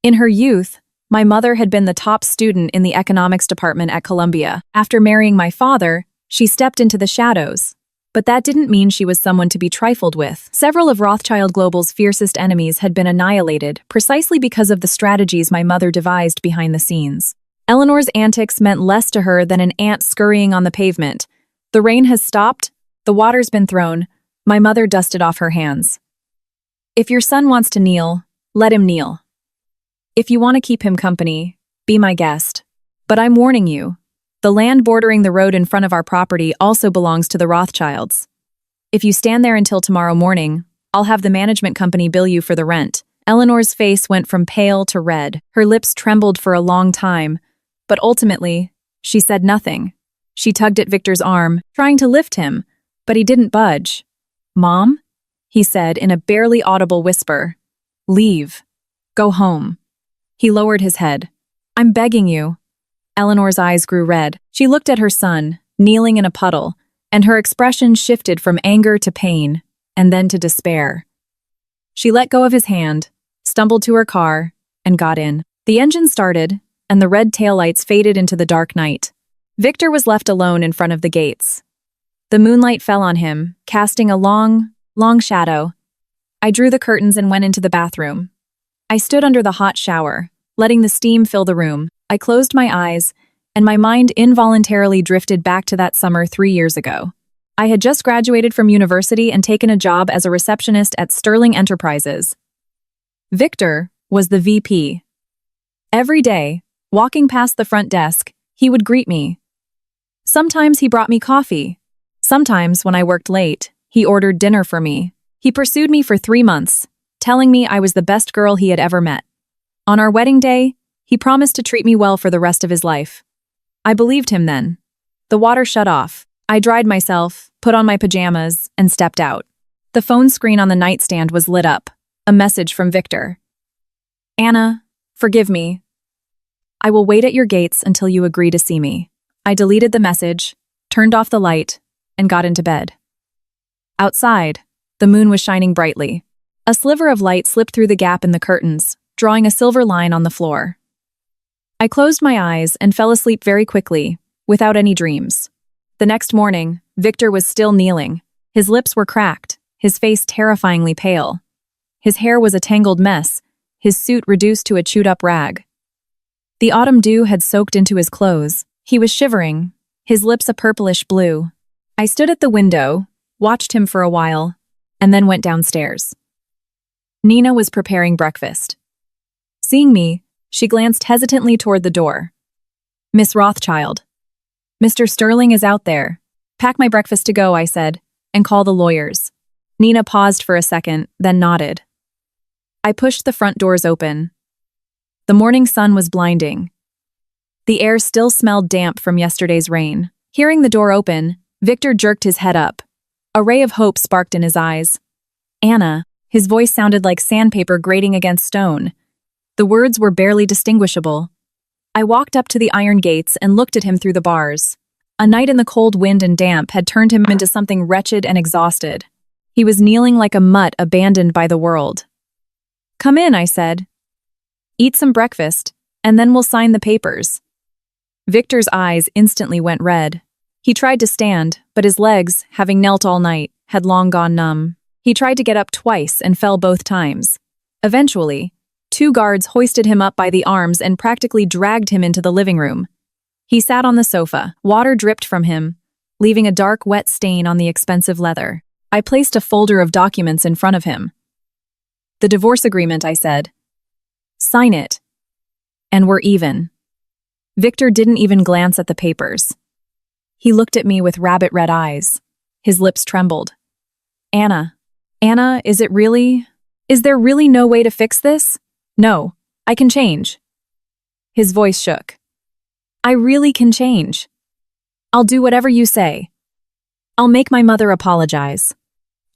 In her youth, my mother had been the top student in the economics department at Columbia. After marrying my father, she stepped into the shadows. But that didn't mean she was someone to be trifled with. Several of Rothschild Global's fiercest enemies had been annihilated precisely because of the strategies my mother devised behind the scenes. Eleanor's antics meant less to her than an ant scurrying on the pavement. The rain has stopped, the water's been thrown, my mother dusted off her hands. If your son wants to kneel, let him kneel. If you want to keep him company, be my guest. But I'm warning you, the land bordering the road in front of our property also belongs to the Rothschilds. If you stand there until tomorrow morning, I'll have the management company bill you for the rent. Eleanor's face went from pale to red. Her lips trembled for a long time, but ultimately, she said nothing. She tugged at Victor's arm, trying to lift him, but he didn't budge. Mom? He said in a barely audible whisper. Leave. Go home. He lowered his head. I'm begging you. Eleanor's eyes grew red. She looked at her son, kneeling in a puddle, and her expression shifted from anger to pain, and then to despair. She let go of his hand, stumbled to her car, and got in. The engine started, and the red taillights faded into the dark night. Victor was left alone in front of the gates. The moonlight fell on him, casting a long shadow. I drew the curtains and went into the bathroom. I stood under the hot shower, letting the steam fill the room. I closed my eyes, and my mind involuntarily drifted back to that summer 3 years ago. I had just graduated from university and taken a job as a receptionist at Sterling Enterprises. Victor was the VP. Every day, walking past the front desk, he would greet me. Sometimes he brought me coffee. Sometimes, when I worked late, he ordered dinner for me. He pursued me for 3 months, telling me I was the best girl he had ever met. On our wedding day, he promised to treat me well for the rest of his life. I believed him then. The water shut off. I dried myself, put on my pajamas, and stepped out. The phone screen on the nightstand was lit up. A message from Victor. Anna, forgive me. I will wait at your gates until you agree to see me. I deleted the message, turned off the light, and got into bed. Outside, the moon was shining brightly. A sliver of light slipped through the gap in the curtains, drawing a silver line on the floor. I closed my eyes and fell asleep very quickly, without any dreams. The next morning, Victor was still kneeling, His lips were cracked, his face terrifyingly pale. His hair was a tangled mess, his suit reduced to a chewed-up rag. The autumn dew had soaked into his clothes. He was shivering, his lips a purplish blue. I stood at the window, watched him for a while, and then went downstairs. Nina was preparing breakfast. Seeing me, she glanced hesitantly toward the door. "Miss Rothschild. Mr. Sterling is out there. Pack my breakfast to go," I said, "and call the lawyers." Nina paused for a second, then nodded. I pushed the front doors open. The morning sun was blinding. The air still smelled damp from yesterday's rain. Hearing the door open, Victor jerked his head up. A ray of hope sparked in his eyes. "Anna," his voice sounded like sandpaper grating against stone. The words were barely distinguishable. I walked up to the iron gates and looked at him through the bars. A night in the cold wind and damp had turned him into something wretched and exhausted. He was kneeling like a mutt abandoned by the world. "Come in," I said. "Eat some breakfast, and then we'll sign the papers." Victor's eyes instantly went red. He tried to stand, but his legs, having knelt all night, had long gone numb. He tried to get up twice and fell both times. Eventually, 2 guards hoisted him up by the arms and practically dragged him into the living room. He sat on the sofa. Water dripped from him, leaving a dark, wet stain on the expensive leather. I placed a folder of documents in front of him. "The divorce agreement," I said. "Sign it. And we're even." Victor didn't even glance at the papers. He looked at me with rabbit-red eyes. His lips trembled. Anna, is there really no way to fix this?" "No, I can change." His voice shook. "I really can change. I'll do whatever you say. I'll make my mother apologize.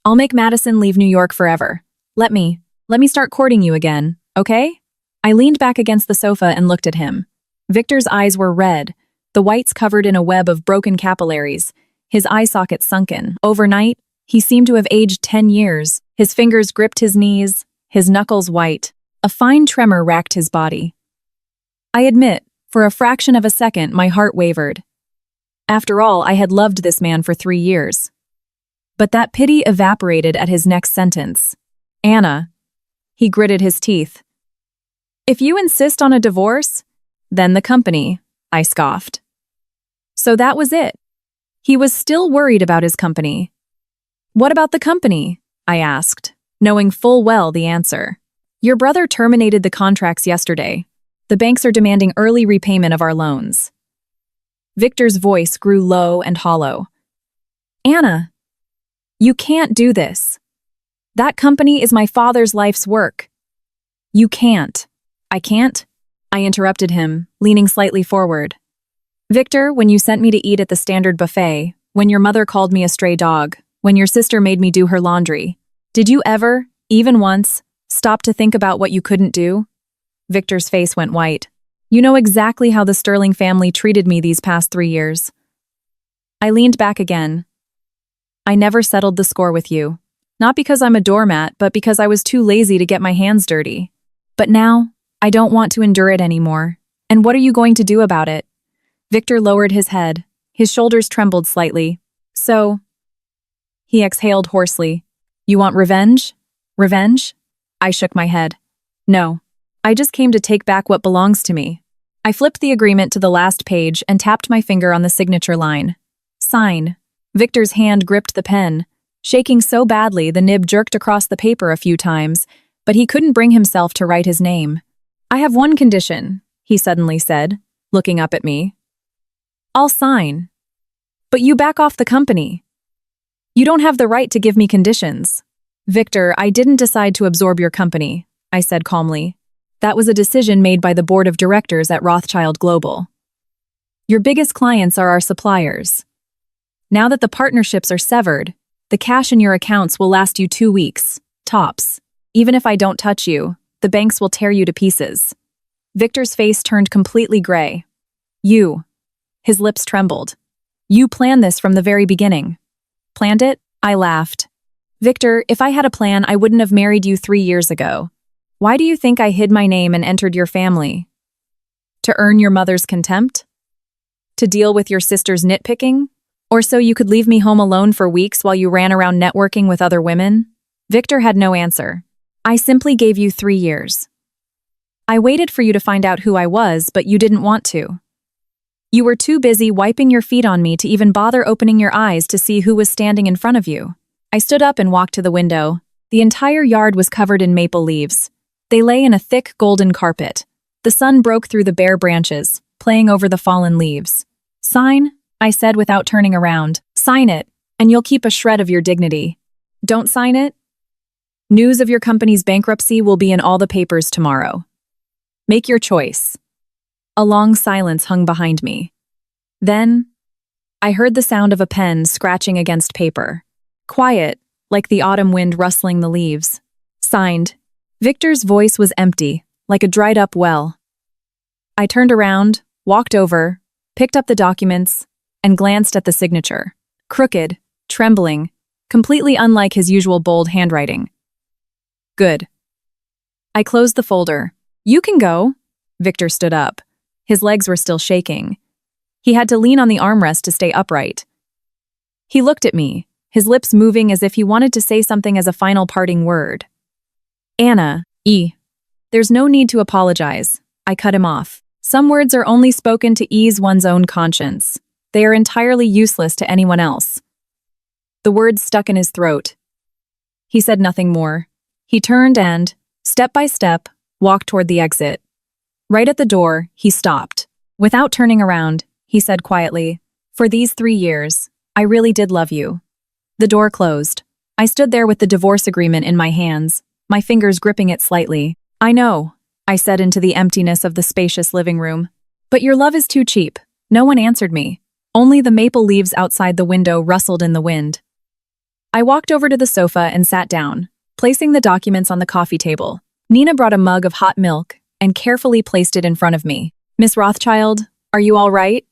I'll make Madison leave New York forever. Let me start courting you again, okay?" I leaned back against the sofa and looked at him. Victor's eyes were red, the whites covered in a web of broken capillaries, his eye sockets sunken. Overnight, he seemed to have aged 10 years. His fingers gripped his knees, his knuckles white. A fine tremor racked his body. I admit, for a fraction of a second, my heart wavered. After all, I had loved this man for 3 years. But that pity evaporated at his next sentence. "Anna," he gritted his teeth. "If you insist on a divorce, then the company," I scoffed. So that was it. He was still worried about his company. "What about the company?" I asked, knowing full well the answer. "Your brother terminated the contracts yesterday. The banks are demanding early repayment of our loans." Victor's voice grew low and hollow. "Anna, you can't do this. That company is my father's life's work. You can't." "I can't?" I interrupted him, leaning slightly forward. "Victor, when you sent me to eat at the standard buffet, when your mother called me a stray dog, when your sister made me do her laundry, did you ever, even once, stop to think about what you couldn't do?" Victor's face went white. "You know exactly how the Sterling family treated me these past 3 years." I leaned back again. "I never settled the score with you. Not because I'm a doormat, but because I was too lazy to get my hands dirty. But now, I don't want to endure it anymore. And what are you going to do about it?" Victor lowered his head. His shoulders trembled slightly. "So," he exhaled hoarsely, "you want revenge? Revenge?" I shook my head. "No. I just came to take back what belongs to me." I flipped the agreement to the last page and tapped my finger on the signature line. "Sign." Victor's hand gripped the pen, shaking so badly the nib jerked across the paper a few times, but he couldn't bring himself to write his name. "I have one condition," he suddenly said, looking up at me. "I'll sign. But you back off the company. You don't have the right to give me conditions." "Victor, I didn't decide to absorb your company," I said calmly. "That was a decision made by the board of directors at Rothschild Global. Your biggest clients are our suppliers. Now that the partnerships are severed, the cash in your accounts will last you 2 weeks, tops. Even if I don't touch you, the banks will tear you to pieces." Victor's face turned completely gray. "You." His lips trembled. "You planned this from the very beginning." "Planned it?" I laughed. "Victor, if I had a plan, I wouldn't have married you 3 years ago. Why do you think I hid my name and entered your family? To earn your mother's contempt? To deal with your sister's nitpicking? Or so you could leave me home alone for weeks while you ran around networking with other women? Victor had no answer. I simply gave you 3 years. I waited for you to find out who I was, but you didn't want to. You were too busy wiping your feet on me to even bother opening your eyes to see who was standing in front of you. I stood up and walked to the window. The entire yard was covered in maple leaves. They lay in a thick golden carpet. The sun broke through the bare branches, playing over the fallen leaves. Sign, I said without turning around. Sign it, and you'll keep a shred of your dignity. Don't sign it? News of your company's bankruptcy will be in all the papers tomorrow. Make your choice. A long silence hung behind me. Then, I heard the sound of a pen scratching against paper. Quiet, like the autumn wind rustling the leaves. Signed. Victor's voice was empty, like a dried-up well. I turned around, walked over, picked up the documents, and glanced at the signature. Crooked, trembling, completely unlike his usual bold handwriting. Good. I closed the folder. You can go. Victor stood up. His legs were still shaking. He had to lean on the armrest to stay upright. He looked at me, his lips moving as if he wanted to say something as a final parting word. Anna, there's no need to apologize. I cut him off. Some words are only spoken to ease one's own conscience. They are entirely useless to anyone else. The words stuck in his throat. He said nothing more. He turned and, step by step, walked toward the exit. Right at the door, he stopped. Without turning around, he said quietly, "For these 3 years, I really did love you." The door closed. I stood there with the divorce agreement in my hands, my fingers gripping it slightly. "I know," I said into the emptiness of the spacious living room. "But your love is too cheap." No one answered me. Only the maple leaves outside the window rustled in the wind. I walked over to the sofa and sat down, placing the documents on the coffee table. Nina brought a mug of hot milk and carefully placed it in front of me. "Miss Rothschild, are you all right?"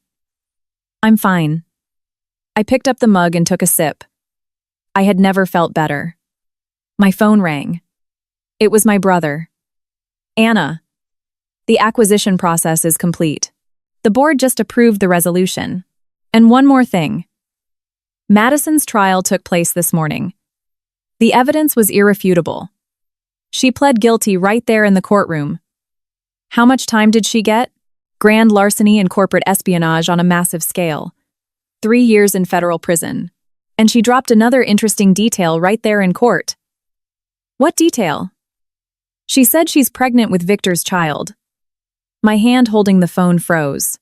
"I'm fine." I picked up the mug and took a sip. I had never felt better. My phone rang. It was my brother. "Anna, the acquisition process is complete. The board just approved the resolution. And one more thing. Madison's trial took place this morning. The evidence was irrefutable. She pled guilty right there in the courtroom. How much time did she get? Grand larceny and corporate espionage on a massive scale. 3 years in federal prison. And she dropped another interesting detail right there in court." "What detail?" "She said she's pregnant with Victor's child." My hand holding the phone froze.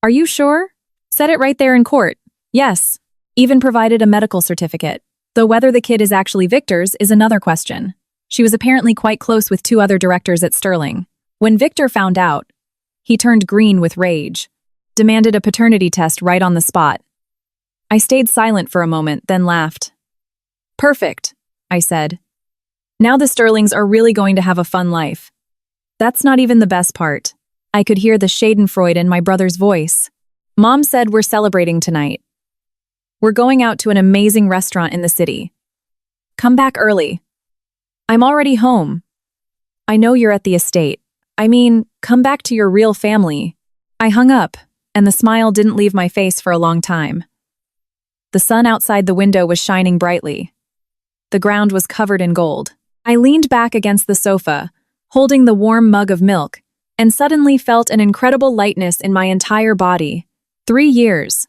"Are you sure?" "Said it right there in court. Yes. Even provided a medical certificate. Though whether the kid is actually Victor's is another question. She was apparently quite close with 2 other directors at Sterling. When Victor found out, he turned green with rage, demanded a paternity test right on the spot. I stayed silent for a moment, then laughed. "Perfect," I said. "Now the Sterlings are really going to have a fun life." That's not even the best part. I could hear the schadenfreude in my brother's voice. "Mom said we're celebrating tonight. We're going out to an amazing restaurant in the city. Come back early." "I'm already home." "I know you're at the estate. I mean, come back to your real family." I hung up, and the smile didn't leave my face for a long time. The sun outside the window was shining brightly. The ground was covered in gold. I leaned back against the sofa, holding the warm mug of milk, and suddenly felt an incredible lightness in my entire body. 3 years.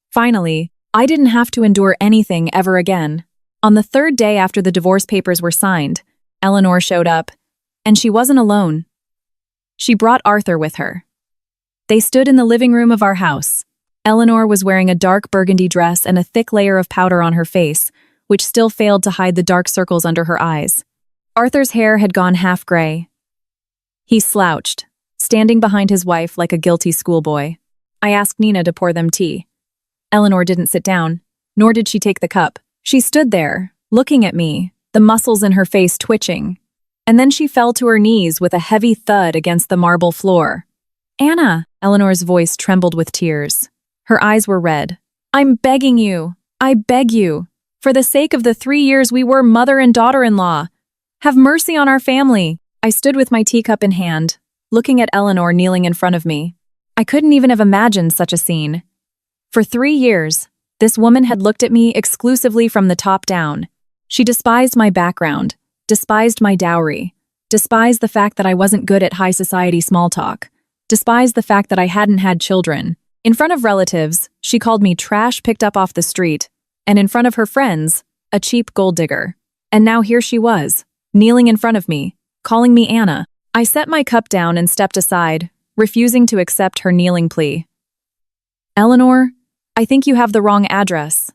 Finally, I didn't have to endure anything ever again. On the 3rd day after the divorce papers were signed, Eleanor showed up, and she wasn't alone. She brought Arthur with her. They stood in the living room of our house. Eleanor was wearing a dark burgundy dress and a thick layer of powder on her face, which still failed to hide the dark circles under her eyes. Arthur's hair had gone half gray. He slouched, standing behind his wife like a guilty schoolboy. I asked Nina to pour them tea. Eleanor didn't sit down, nor did she take the cup. She stood there, looking at me, the muscles in her face twitching. And then she fell to her knees with a heavy thud against the marble floor. "Anna," Eleanor's voice trembled with tears. Her eyes were red. "I'm begging you. I beg you. For the sake of the 3 years we were mother and daughter-in-law. Have mercy on our family." I stood with my teacup in hand, looking at Eleanor kneeling in front of me. I couldn't even have imagined such a scene. For 3 years, This woman had looked at me exclusively from the top down. She despised my background, despised my dowry, despised the fact that I wasn't good at high society small talk, despised the fact that I hadn't had children. In front of relatives, she called me trash picked up off the street, and in front of her friends, a cheap gold digger. And now here she was, kneeling in front of me, calling me Anna. I set my cup down and stepped aside, refusing to accept her kneeling plea. Eleanor, I think you have the wrong address.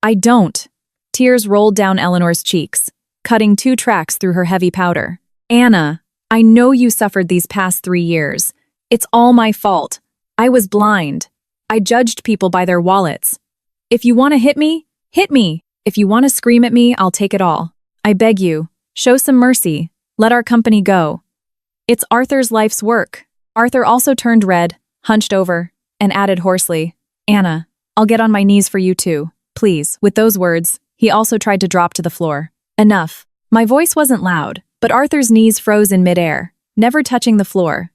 I don't. Tears rolled down Eleanor's cheeks, cutting 2 tracks through her heavy powder. Anna, I know you suffered these past 3 years. It's all my fault. I was blind. I judged people by their wallets. If you want to hit me, hit me. If you want to scream at me, I'll take it all. I beg you, show some mercy. Let our company go. It's Arthur's life's work. Arthur also turned red, hunched over, and added hoarsely, Anna, I'll get on my knees for you too, please. With those words, he also tried to drop to the floor. Enough. My voice wasn't loud, but Arthur's knees froze in midair, never touching the floor.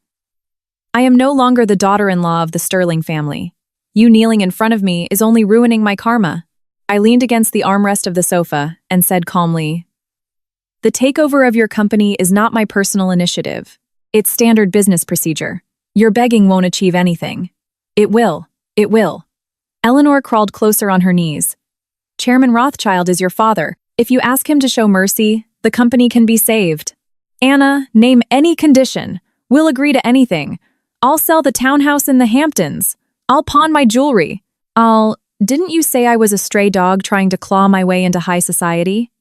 I am no longer the daughter-in-law of the Sterling family. You kneeling in front of me is only ruining my karma. I leaned against the armrest of the sofa and said calmly, the takeover of your company is not my personal initiative. It's standard business procedure. Your begging won't achieve anything. It will. It will. Eleanor crawled closer on her knees. Chairman Rothschild is your father. If you ask him to show mercy, the company can be saved. Anna, name any condition. We'll agree to anything. I'll sell the townhouse in the Hamptons. I'll pawn my jewelry. Didn't you say I was a stray dog trying to claw my way into high society?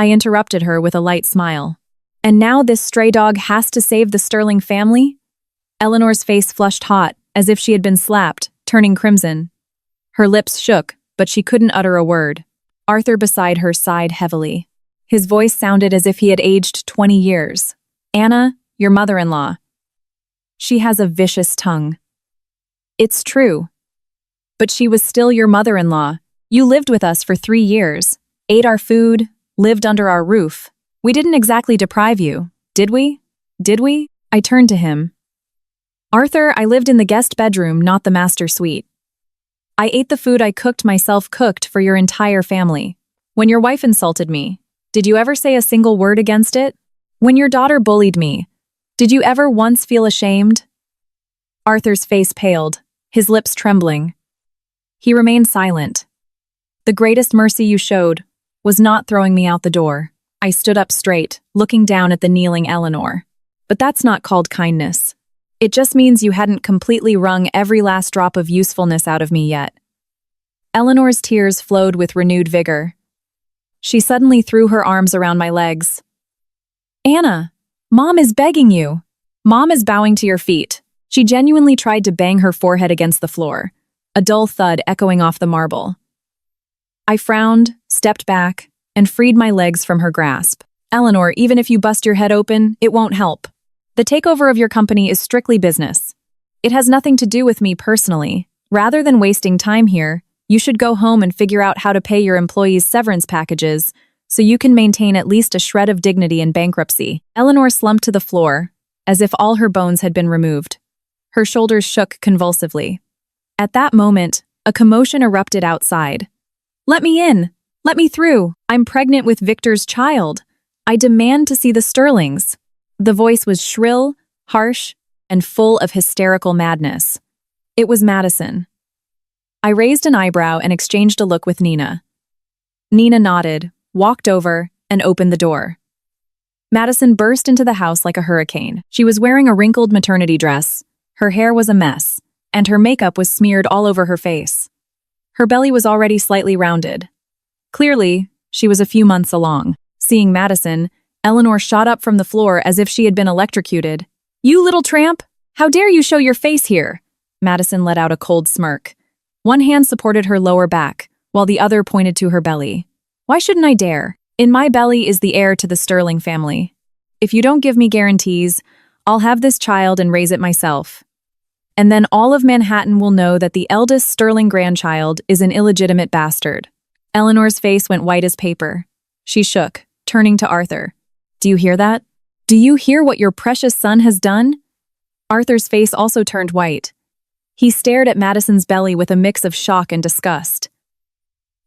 I interrupted her with a light smile. And now this stray dog has to save the Sterling family? Eleanor's face flushed hot, as if she had been slapped, turning crimson. Her lips shook, but she couldn't utter a word. Arthur beside her sighed heavily. His voice sounded as if he had aged 20 years. Anna, your mother-in-law. She has a vicious tongue. It's true. But she was still your mother-in-law. You lived with us for 3 years, ate our food, lived under our roof. We didn't exactly deprive you, did we? Did we? I turned to him. Arthur, I lived in the guest bedroom, not the master suite. I ate the food I cooked myself cooked for your entire family. When your wife insulted me, did you ever say a single word against it? When your daughter bullied me, did you ever once feel ashamed? Arthur's face paled, his lips trembling. He remained silent. The greatest mercy you showed was not throwing me out the door. I stood up straight, looking down at the kneeling Eleanor. But that's not called kindness. It just means you hadn't completely wrung every last drop of usefulness out of me yet. Eleanor's tears flowed with renewed vigor. She suddenly threw her arms around my legs. Anna, Mom is begging you. Mom is bowing to your feet. She genuinely tried to bang her forehead against the floor, a dull thud echoing off the marble. I frowned, stepped back, and freed my legs from her grasp. Eleanor, even if you bust your head open, it won't help. The takeover of your company is strictly business. It has nothing to do with me personally. Rather than wasting time here, you should go home and figure out how to pay your employees' severance packages so you can maintain at least a shred of dignity in bankruptcy. Eleanor slumped to the floor, as if all her bones had been removed. Her shoulders shook convulsively. At that moment, a commotion erupted outside. Let me in! Let me through! I'm pregnant with Victor's child! I demand to see the Sterlings! The voice was shrill, harsh, and full of hysterical madness. It was Madison. I raised an eyebrow and exchanged a look with Nina. Nina nodded, walked over, and opened the door. Madison burst into the house like a hurricane. She was wearing a wrinkled maternity dress. Her hair was a mess, and her makeup was smeared all over her face. Her belly was already slightly rounded. Clearly, she was a few months along. Seeing Madison, Eleanor shot up from the floor as if she had been electrocuted. You little tramp! How dare you show your face here? Madison let out a cold smirk. One hand supported her lower back, while the other pointed to her belly. Why shouldn't I dare? In my belly is the heir to the Sterling family. If you don't give me guarantees, I'll have this child and raise it myself. And then all of Manhattan will know that the eldest Sterling grandchild is an illegitimate bastard. Eleanor's face went white as paper. She shook, turning to Arthur. Do you hear that? Do you hear what your precious son has done? Arthur's face also turned white. He stared at Madison's belly with a mix of shock and disgust.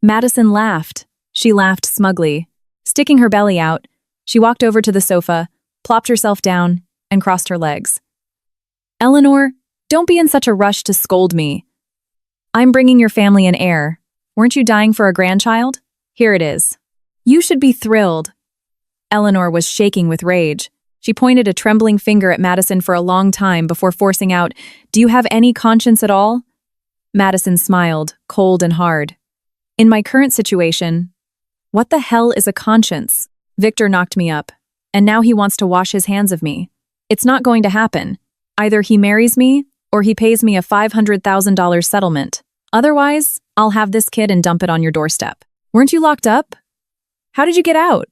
Madison laughed. She laughed smugly. Sticking her belly out, she walked over to the sofa, plopped herself down, and crossed her legs. Eleanor, don't be in such a rush to scold me. I'm bringing your family an heir. Weren't you dying for a grandchild? Here it is. You should be thrilled. Eleanor was shaking with rage. She pointed a trembling finger at Madison for a long time before forcing out, "Do you have any conscience at all?" Madison smiled, cold and hard. In my current situation, what the hell is a conscience? Victor knocked me up, and now he wants to wash his hands of me. It's not going to happen. Either he marries me, or he pays me a $500,000 settlement. Otherwise, I'll have this kid and dump it on your doorstep. Weren't you locked up? How did you get out?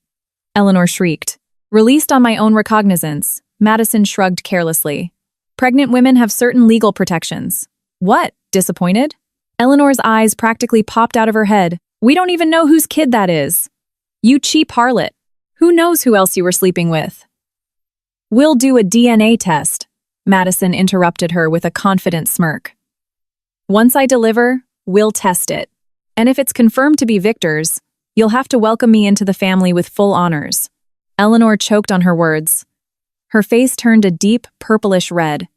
Eleanor shrieked. Released on my own recognizance, Madison shrugged carelessly. Pregnant women have certain legal protections. What? Disappointed? Eleanor's eyes practically popped out of her head. We don't even know whose kid that is. You cheap harlot. Who knows who else you were sleeping with? We'll do a DNA test, Madison interrupted her with a confident smirk. Once I deliver, we'll test it. And if it's confirmed to be Victor's, you'll have to welcome me into the family with full honors. Eleanor choked on her words. Her face turned a deep, purplish red.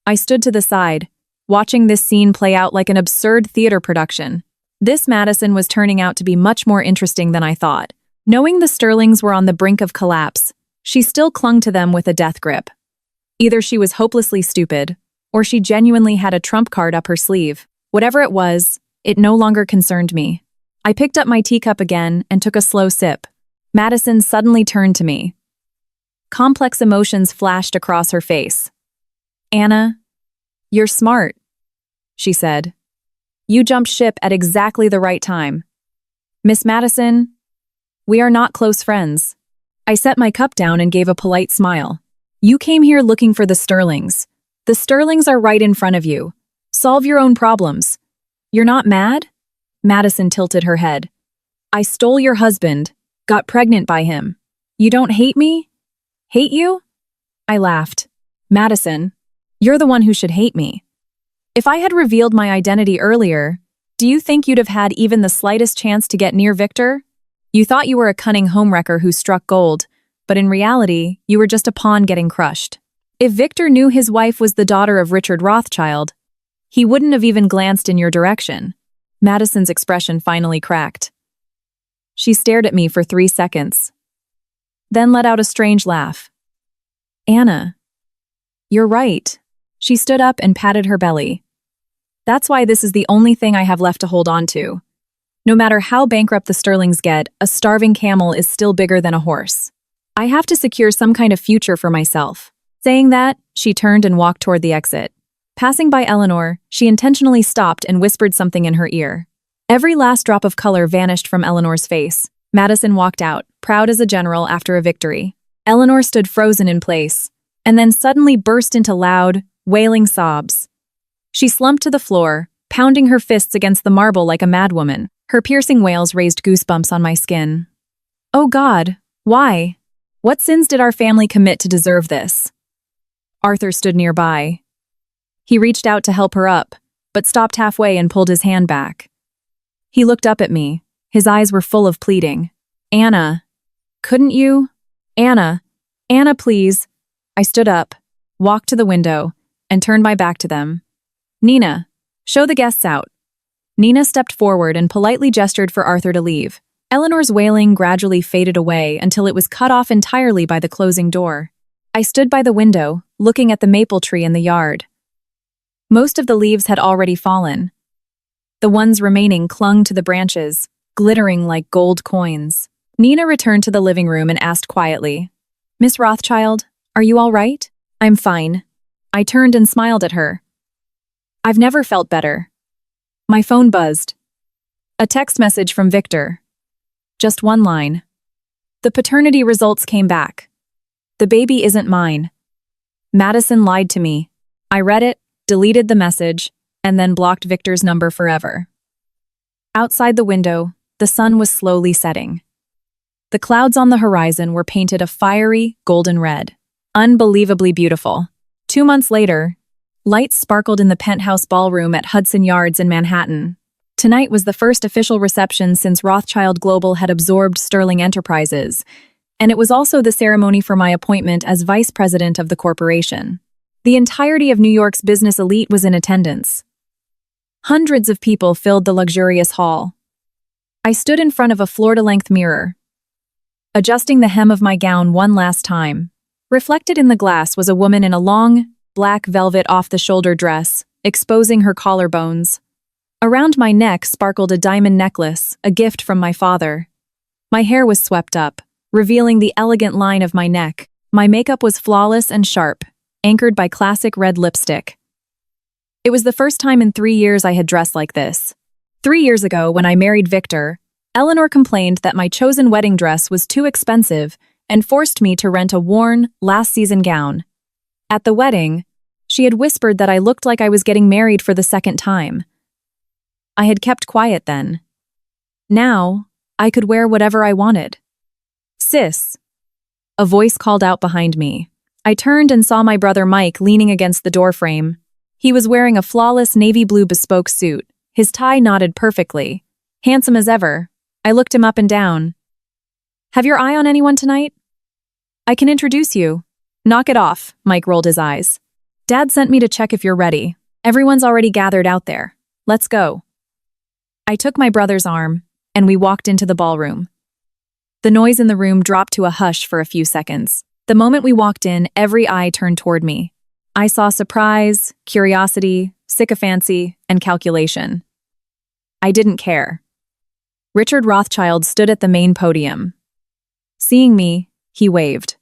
I stood to the side, watching this scene play out like an absurd theater production. This Madison was turning out to be much more interesting than I thought. Knowing the Sterlings were on the brink of collapse, she still clung to them with a death grip. Either she was hopelessly stupid, or she genuinely had a trump card up her sleeve. Whatever it was, it no longer concerned me. I picked up my teacup again and took a slow sip. Madison suddenly turned to me. Complex emotions flashed across her face. Anna, you're smart, she said. You jumped ship at exactly the right time. Miss Madison, we are not close friends. I set my cup down and gave a polite smile. You came here looking for the Sterlings. The Sterlings are right in front of you. Solve your own problems. You're not mad? Madison tilted her head. I stole your husband, got pregnant by him. You don't hate me? Hate you? I laughed. Madison, you're the one who should hate me. If I had revealed my identity earlier, do you think you'd have had even the slightest chance to get near Victor? You thought you were a cunning homewrecker who struck gold, but in reality, you were just a pawn getting crushed. If Victor knew his wife was the daughter of Richard Rothschild, he wouldn't have even glanced in your direction. Madison's expression finally cracked. She stared at me for 3 seconds, then let out a strange laugh. Anna, you're right. She stood up and patted her belly. That's why this is the only thing I have left to hold on to. No matter how bankrupt the Sterlings get, a starving camel is still bigger than a horse. I have to secure some kind of future for myself. Saying that, she turned and walked toward the exit. Passing by Eleanor, she intentionally stopped and whispered something in her ear. Every last drop of color vanished from Eleanor's face. Madison walked out, proud as a general after a victory. Eleanor stood frozen in place, and then suddenly burst into loud, wailing sobs. She slumped to the floor, pounding her fists against the marble like a madwoman. Her piercing wails raised goosebumps on my skin. Oh God, why? What sins did our family commit to deserve this? Arthur stood nearby. He reached out to help her up, but stopped halfway and pulled his hand back. He looked up at me. His eyes were full of pleading. Anna, couldn't you? Anna, please. I stood up, walked to the window, and turned my back to them. Nina, show the guests out. Nina stepped forward and politely gestured for Arthur to leave. Eleanor's wailing gradually faded away until it was cut off entirely by the closing door. I stood by the window, looking at the maple tree in the yard. Most of the leaves had already fallen. The ones remaining clung to the branches, glittering like gold coins. Nina returned to the living room and asked quietly, Miss Rothschild, are you all right? I'm fine. I turned and smiled at her. I've never felt better. My phone buzzed. A text message from Victor. Just one line. The paternity results came back. The baby isn't mine. Madison lied to me. I read it, deleted the message, and then blocked Victor's number forever. Outside the window, the sun was slowly setting. The clouds on the horizon were painted a fiery, golden red. Unbelievably beautiful. 2 months later, Lights sparkled in the penthouse ballroom at Hudson Yards in Manhattan. Tonight was the first official reception since Rothschild Global had absorbed Sterling Enterprises, and it was also the ceremony for my appointment as vice president of the corporation. The entirety of New York's business elite was in attendance. Hundreds of people filled the luxurious hall. I stood in front of a floor-to-length mirror, adjusting the hem of my gown one last time. Reflected in the glass was a woman in a long, black velvet off-the-shoulder dress, exposing her collarbones. Around my neck sparkled a diamond necklace, a gift from my father. My hair was swept up, revealing the elegant line of my neck. My makeup was flawless and sharp, anchored by classic red lipstick. It was the first time in 3 years I had dressed like this. 3 years ago, when I married Victor, Eleanor complained that my chosen wedding dress was too expensive and forced me to rent a worn, last-season gown. At the wedding, she had whispered that I looked like I was getting married for the second time. I had kept quiet then. Now, I could wear whatever I wanted. "Sis," a voice called out behind me. I turned and saw my brother Mike leaning against the doorframe. He was wearing a flawless navy blue bespoke suit, his tie knotted perfectly. Handsome as ever. I looked him up and down. "Have your eye on anyone tonight? I can introduce you." "Knock it off," Mike rolled his eyes. "Dad sent me to check if you're ready. Everyone's already gathered out there. Let's go." I took my brother's arm, and we walked into the ballroom. The noise in the room dropped to a hush for a few seconds. The moment we walked in, every eye turned toward me. I saw surprise, curiosity, sycophancy, and calculation. I didn't care. Richard Rothschild stood at the main podium. Seeing me, he waved.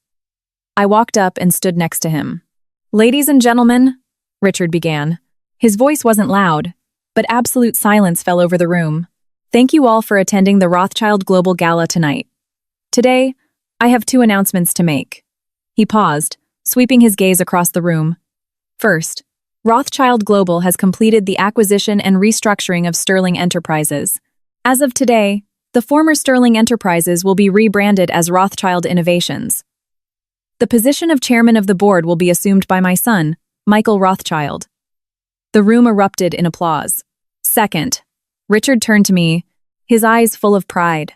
I walked up and stood next to him. "Ladies and gentlemen," Richard began. His voice wasn't loud, but absolute silence fell over the room. "Thank you all for attending the Rothschild Global Gala tonight. Today, I have 2 announcements to make." He paused, sweeping his gaze across the room. First, Rothschild Global has completed the acquisition and restructuring of Sterling Enterprises. As of today, the former Sterling Enterprises will be rebranded as Rothschild Innovations. The position of chairman of the board will be assumed by my son, Michael Rothschild. The room erupted in applause. Second, Richard turned to me, his eyes full of pride.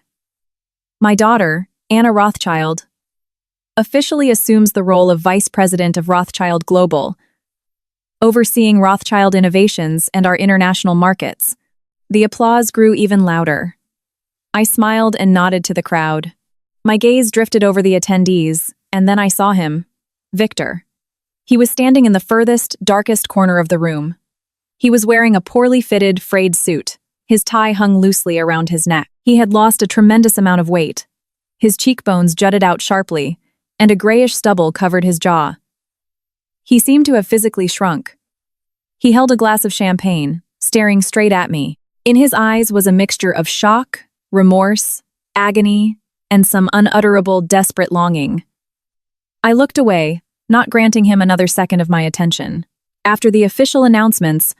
My daughter, Anna Rothschild, officially assumes the role of Vice President of Rothschild Global, overseeing Rothschild Innovations and our international markets. The applause grew even louder. I smiled and nodded to the crowd. My gaze drifted over the attendees, and then I saw him, Victor. He was standing in the furthest, darkest corner of the room. He was wearing a poorly fitted, frayed suit. His tie hung loosely around his neck. He had lost a tremendous amount of weight. His cheekbones jutted out sharply, and a grayish stubble covered his jaw. He seemed to have physically shrunk. He held a glass of champagne, staring straight at me. In his eyes was a mixture of shock, remorse, agony, and some unutterable, desperate longing. I looked away, not granting him another second of my attention. After the official announcements,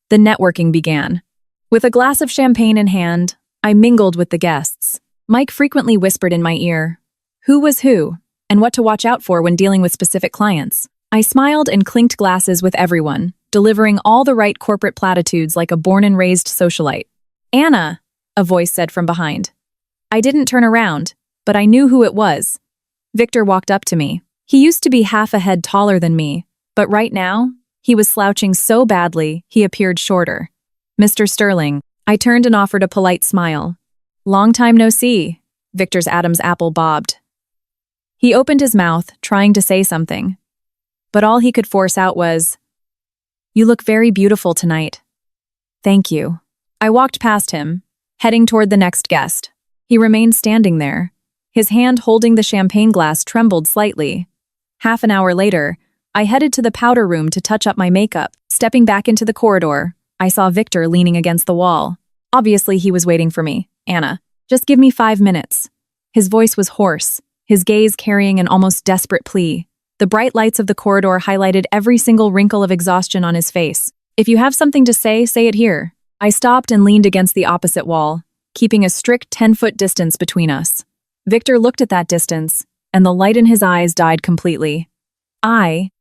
the networking began. With a glass of champagne in hand, I mingled with the guests. Mike frequently whispered in my ear, who was who, and what to watch out for when dealing with specific clients. I smiled and clinked glasses with everyone, delivering all the right corporate platitudes like a born-and-raised socialite. "Anna," a voice said from behind. I didn't turn around, but I knew who it was. Victor walked up to me. He used to be half a head taller than me, but right now, he was slouching so badly he appeared shorter. "Mr. Sterling." I turned and offered a polite smile. "Long time no see," Victor's Adam's apple bobbed. He opened his mouth, trying to say something, but all he could force out was, "You look very beautiful tonight." "Thank you." I walked past him, heading toward the next guest. He remained standing there. His hand holding the champagne glass trembled slightly. Half an hour later, I headed to the powder room to touch up my makeup. Stepping back into the corridor, I saw Victor leaning against the wall. Obviously, he was waiting for me. "Anna, just give me 5 minutes." His voice was hoarse, his gaze carrying an almost desperate plea. The bright lights of the corridor highlighted every single wrinkle of exhaustion on his face. "If you have something to say it here." I stopped and leaned against the opposite wall, keeping a strict 10-foot distance between us. Victor looked at that distance, and the light in his eyes died completely.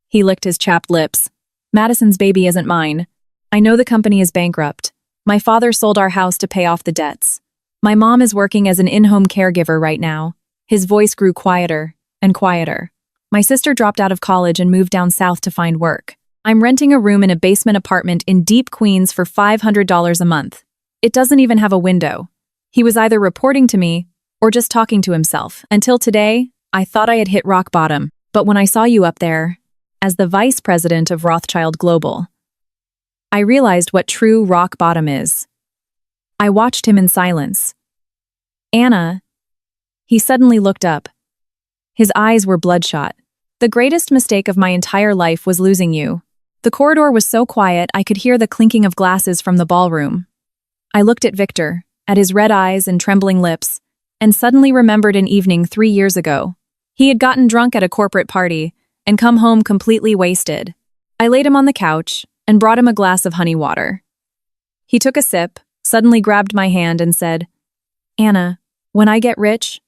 He licked his chapped lips. Madison's baby isn't mine. I know the company is bankrupt. My father sold our house to pay off the debts. My mom is working as an in-home caregiver right now. His voice grew quieter and quieter. My sister dropped out of college and moved down south to find work. I'm renting a room in a basement apartment in deep Queens for $500 a month. It doesn't even have a window. He was either reporting to me or just talking to himself. Until today, I thought I had hit rock bottom. But when I saw you up there, as the vice president of Rothschild Global, I realized what true rock bottom is. I watched him in silence. Anna, he suddenly looked up. His eyes were bloodshot. The greatest mistake of my entire life was losing you. The corridor was so quiet I could hear the clinking of glasses from the ballroom. I looked at Victor, at his red eyes and trembling lips, and suddenly remembered an evening 3 years ago. He had gotten drunk at a corporate party and come home completely wasted. I laid him on the couch and brought him a glass of honey water. He took a sip, suddenly grabbed my hand and said, "Anna, when I get rich,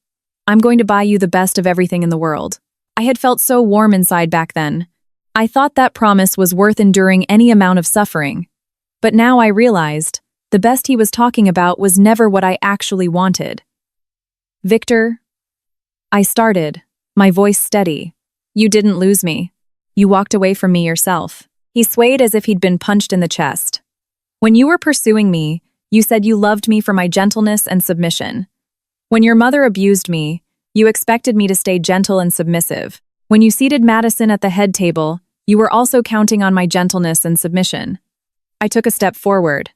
I'm going to buy you the best of everything in the world." I had felt so warm inside back then. I thought that promise was worth enduring any amount of suffering. But now I realized the best he was talking about was never what I actually wanted. "Victor," I started, my voice steady. "You didn't lose me. You walked away from me yourself." He swayed as if he'd been punched in the chest. "When you were pursuing me, you said you loved me for my gentleness and submission. When your mother abused me, you expected me to stay gentle and submissive. When you seated Madison at the head table, you were also counting on my gentleness and submission." I took a step forward.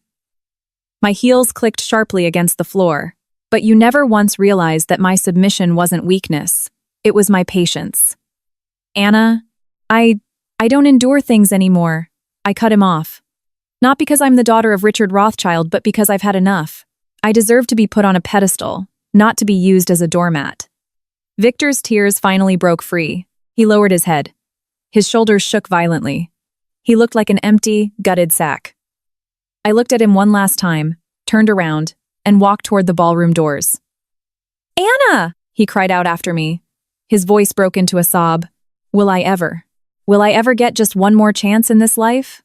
My heels clicked sharply against the floor. "But you never once realized that my submission wasn't weakness. It was my patience." "Anna, I don't endure things anymore." I cut him off. "Not because I'm the daughter of Richard Rothschild, but because I've had enough. I deserve to be put on a pedestal, not to be used as a doormat." Victor's tears finally broke free. He lowered his head. His shoulders shook violently. He looked like an empty, gutted sack. I looked at him one last time, turned around, and walked toward the ballroom doors. "Anna!" he cried out after me. His voice broke into a sob. Will I ever get just one more chance in this life?"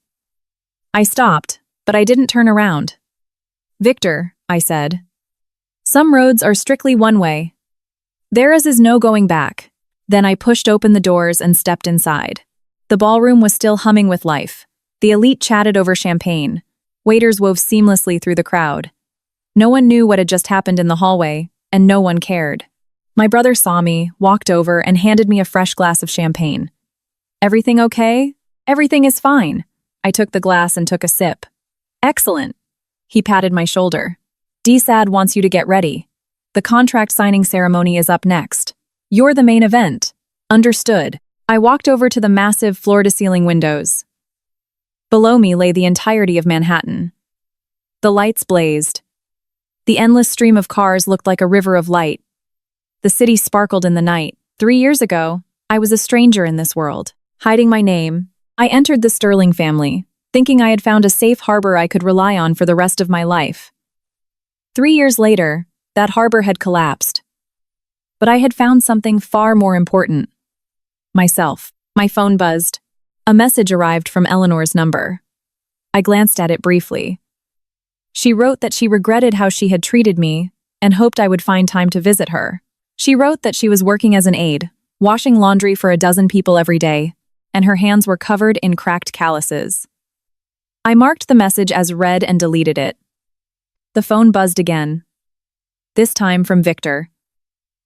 I stopped, but I didn't turn around. "Victor," I said, "some roads are strictly one way. Theirs is no going back." Then I pushed open the doors and stepped inside. The ballroom was still humming with life. The elite chatted over champagne. Waiters wove seamlessly through the crowd. No one knew what had just happened in the hallway, and no one cared. My brother saw me, walked over, and handed me a fresh glass of champagne. "Everything okay?" "Everything is fine." I took the glass and took a sip. "Excellent." He patted my shoulder. "DSAD wants you to get ready. The contract signing ceremony is up next. You're the main event." "Understood." I walked over to the massive floor-to-ceiling windows. Below me lay the entirety of Manhattan. The lights blazed. The endless stream of cars looked like a river of light. The city sparkled in the night. 3 years ago, I was a stranger in this world. Hiding my name, I entered the Sterling family, thinking I had found a safe harbor I could rely on for the rest of my life. 3 years later, that harbor had collapsed. But I had found something far more important. Myself. My phone buzzed. A message arrived from Eleanor's number. I glanced at it briefly. She wrote that she regretted how she had treated me and hoped I would find time to visit her. She wrote that she was working as an aide, washing laundry for a dozen people every day, and her hands were covered in cracked calluses. I marked the message as read and deleted it. The phone buzzed again. This time from Victor.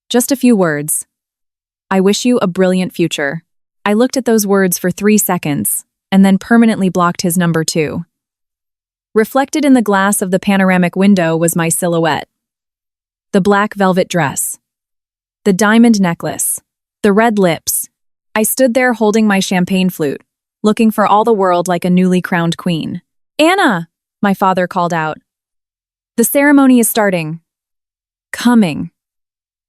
Just a few words. "I wish you a brilliant future." I looked at those words for 3 seconds, and then permanently blocked his number too. Reflected in the glass of the panoramic window was my silhouette. The black velvet dress. The diamond necklace. The red lips. I stood there holding my champagne flute, looking for all the world like a newly crowned queen. "Anna!" my father called out. "The ceremony is starting." Coming.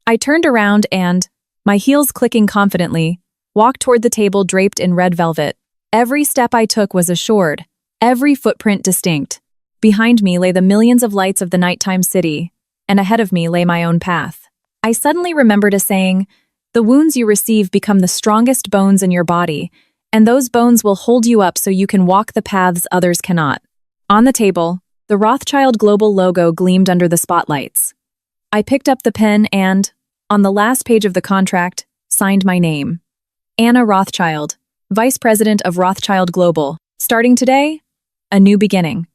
I turned around and, my heels clicking confidently, walked toward the table draped in red velvet. Every step I took was assured, every footprint distinct. Behind me lay the millions of lights of the nighttime city, and ahead of me lay my own path. I suddenly remembered a saying, "The wounds you receive become the strongest bones in your body," And those bones will hold you up so you can walk the paths others cannot. On the table, the Rothschild Global logo gleamed under the spotlights. I picked up the pen and, on the last page of the contract, signed my name. Anna Rothschild, Vice President of Rothschild Global. Starting today, a new beginning.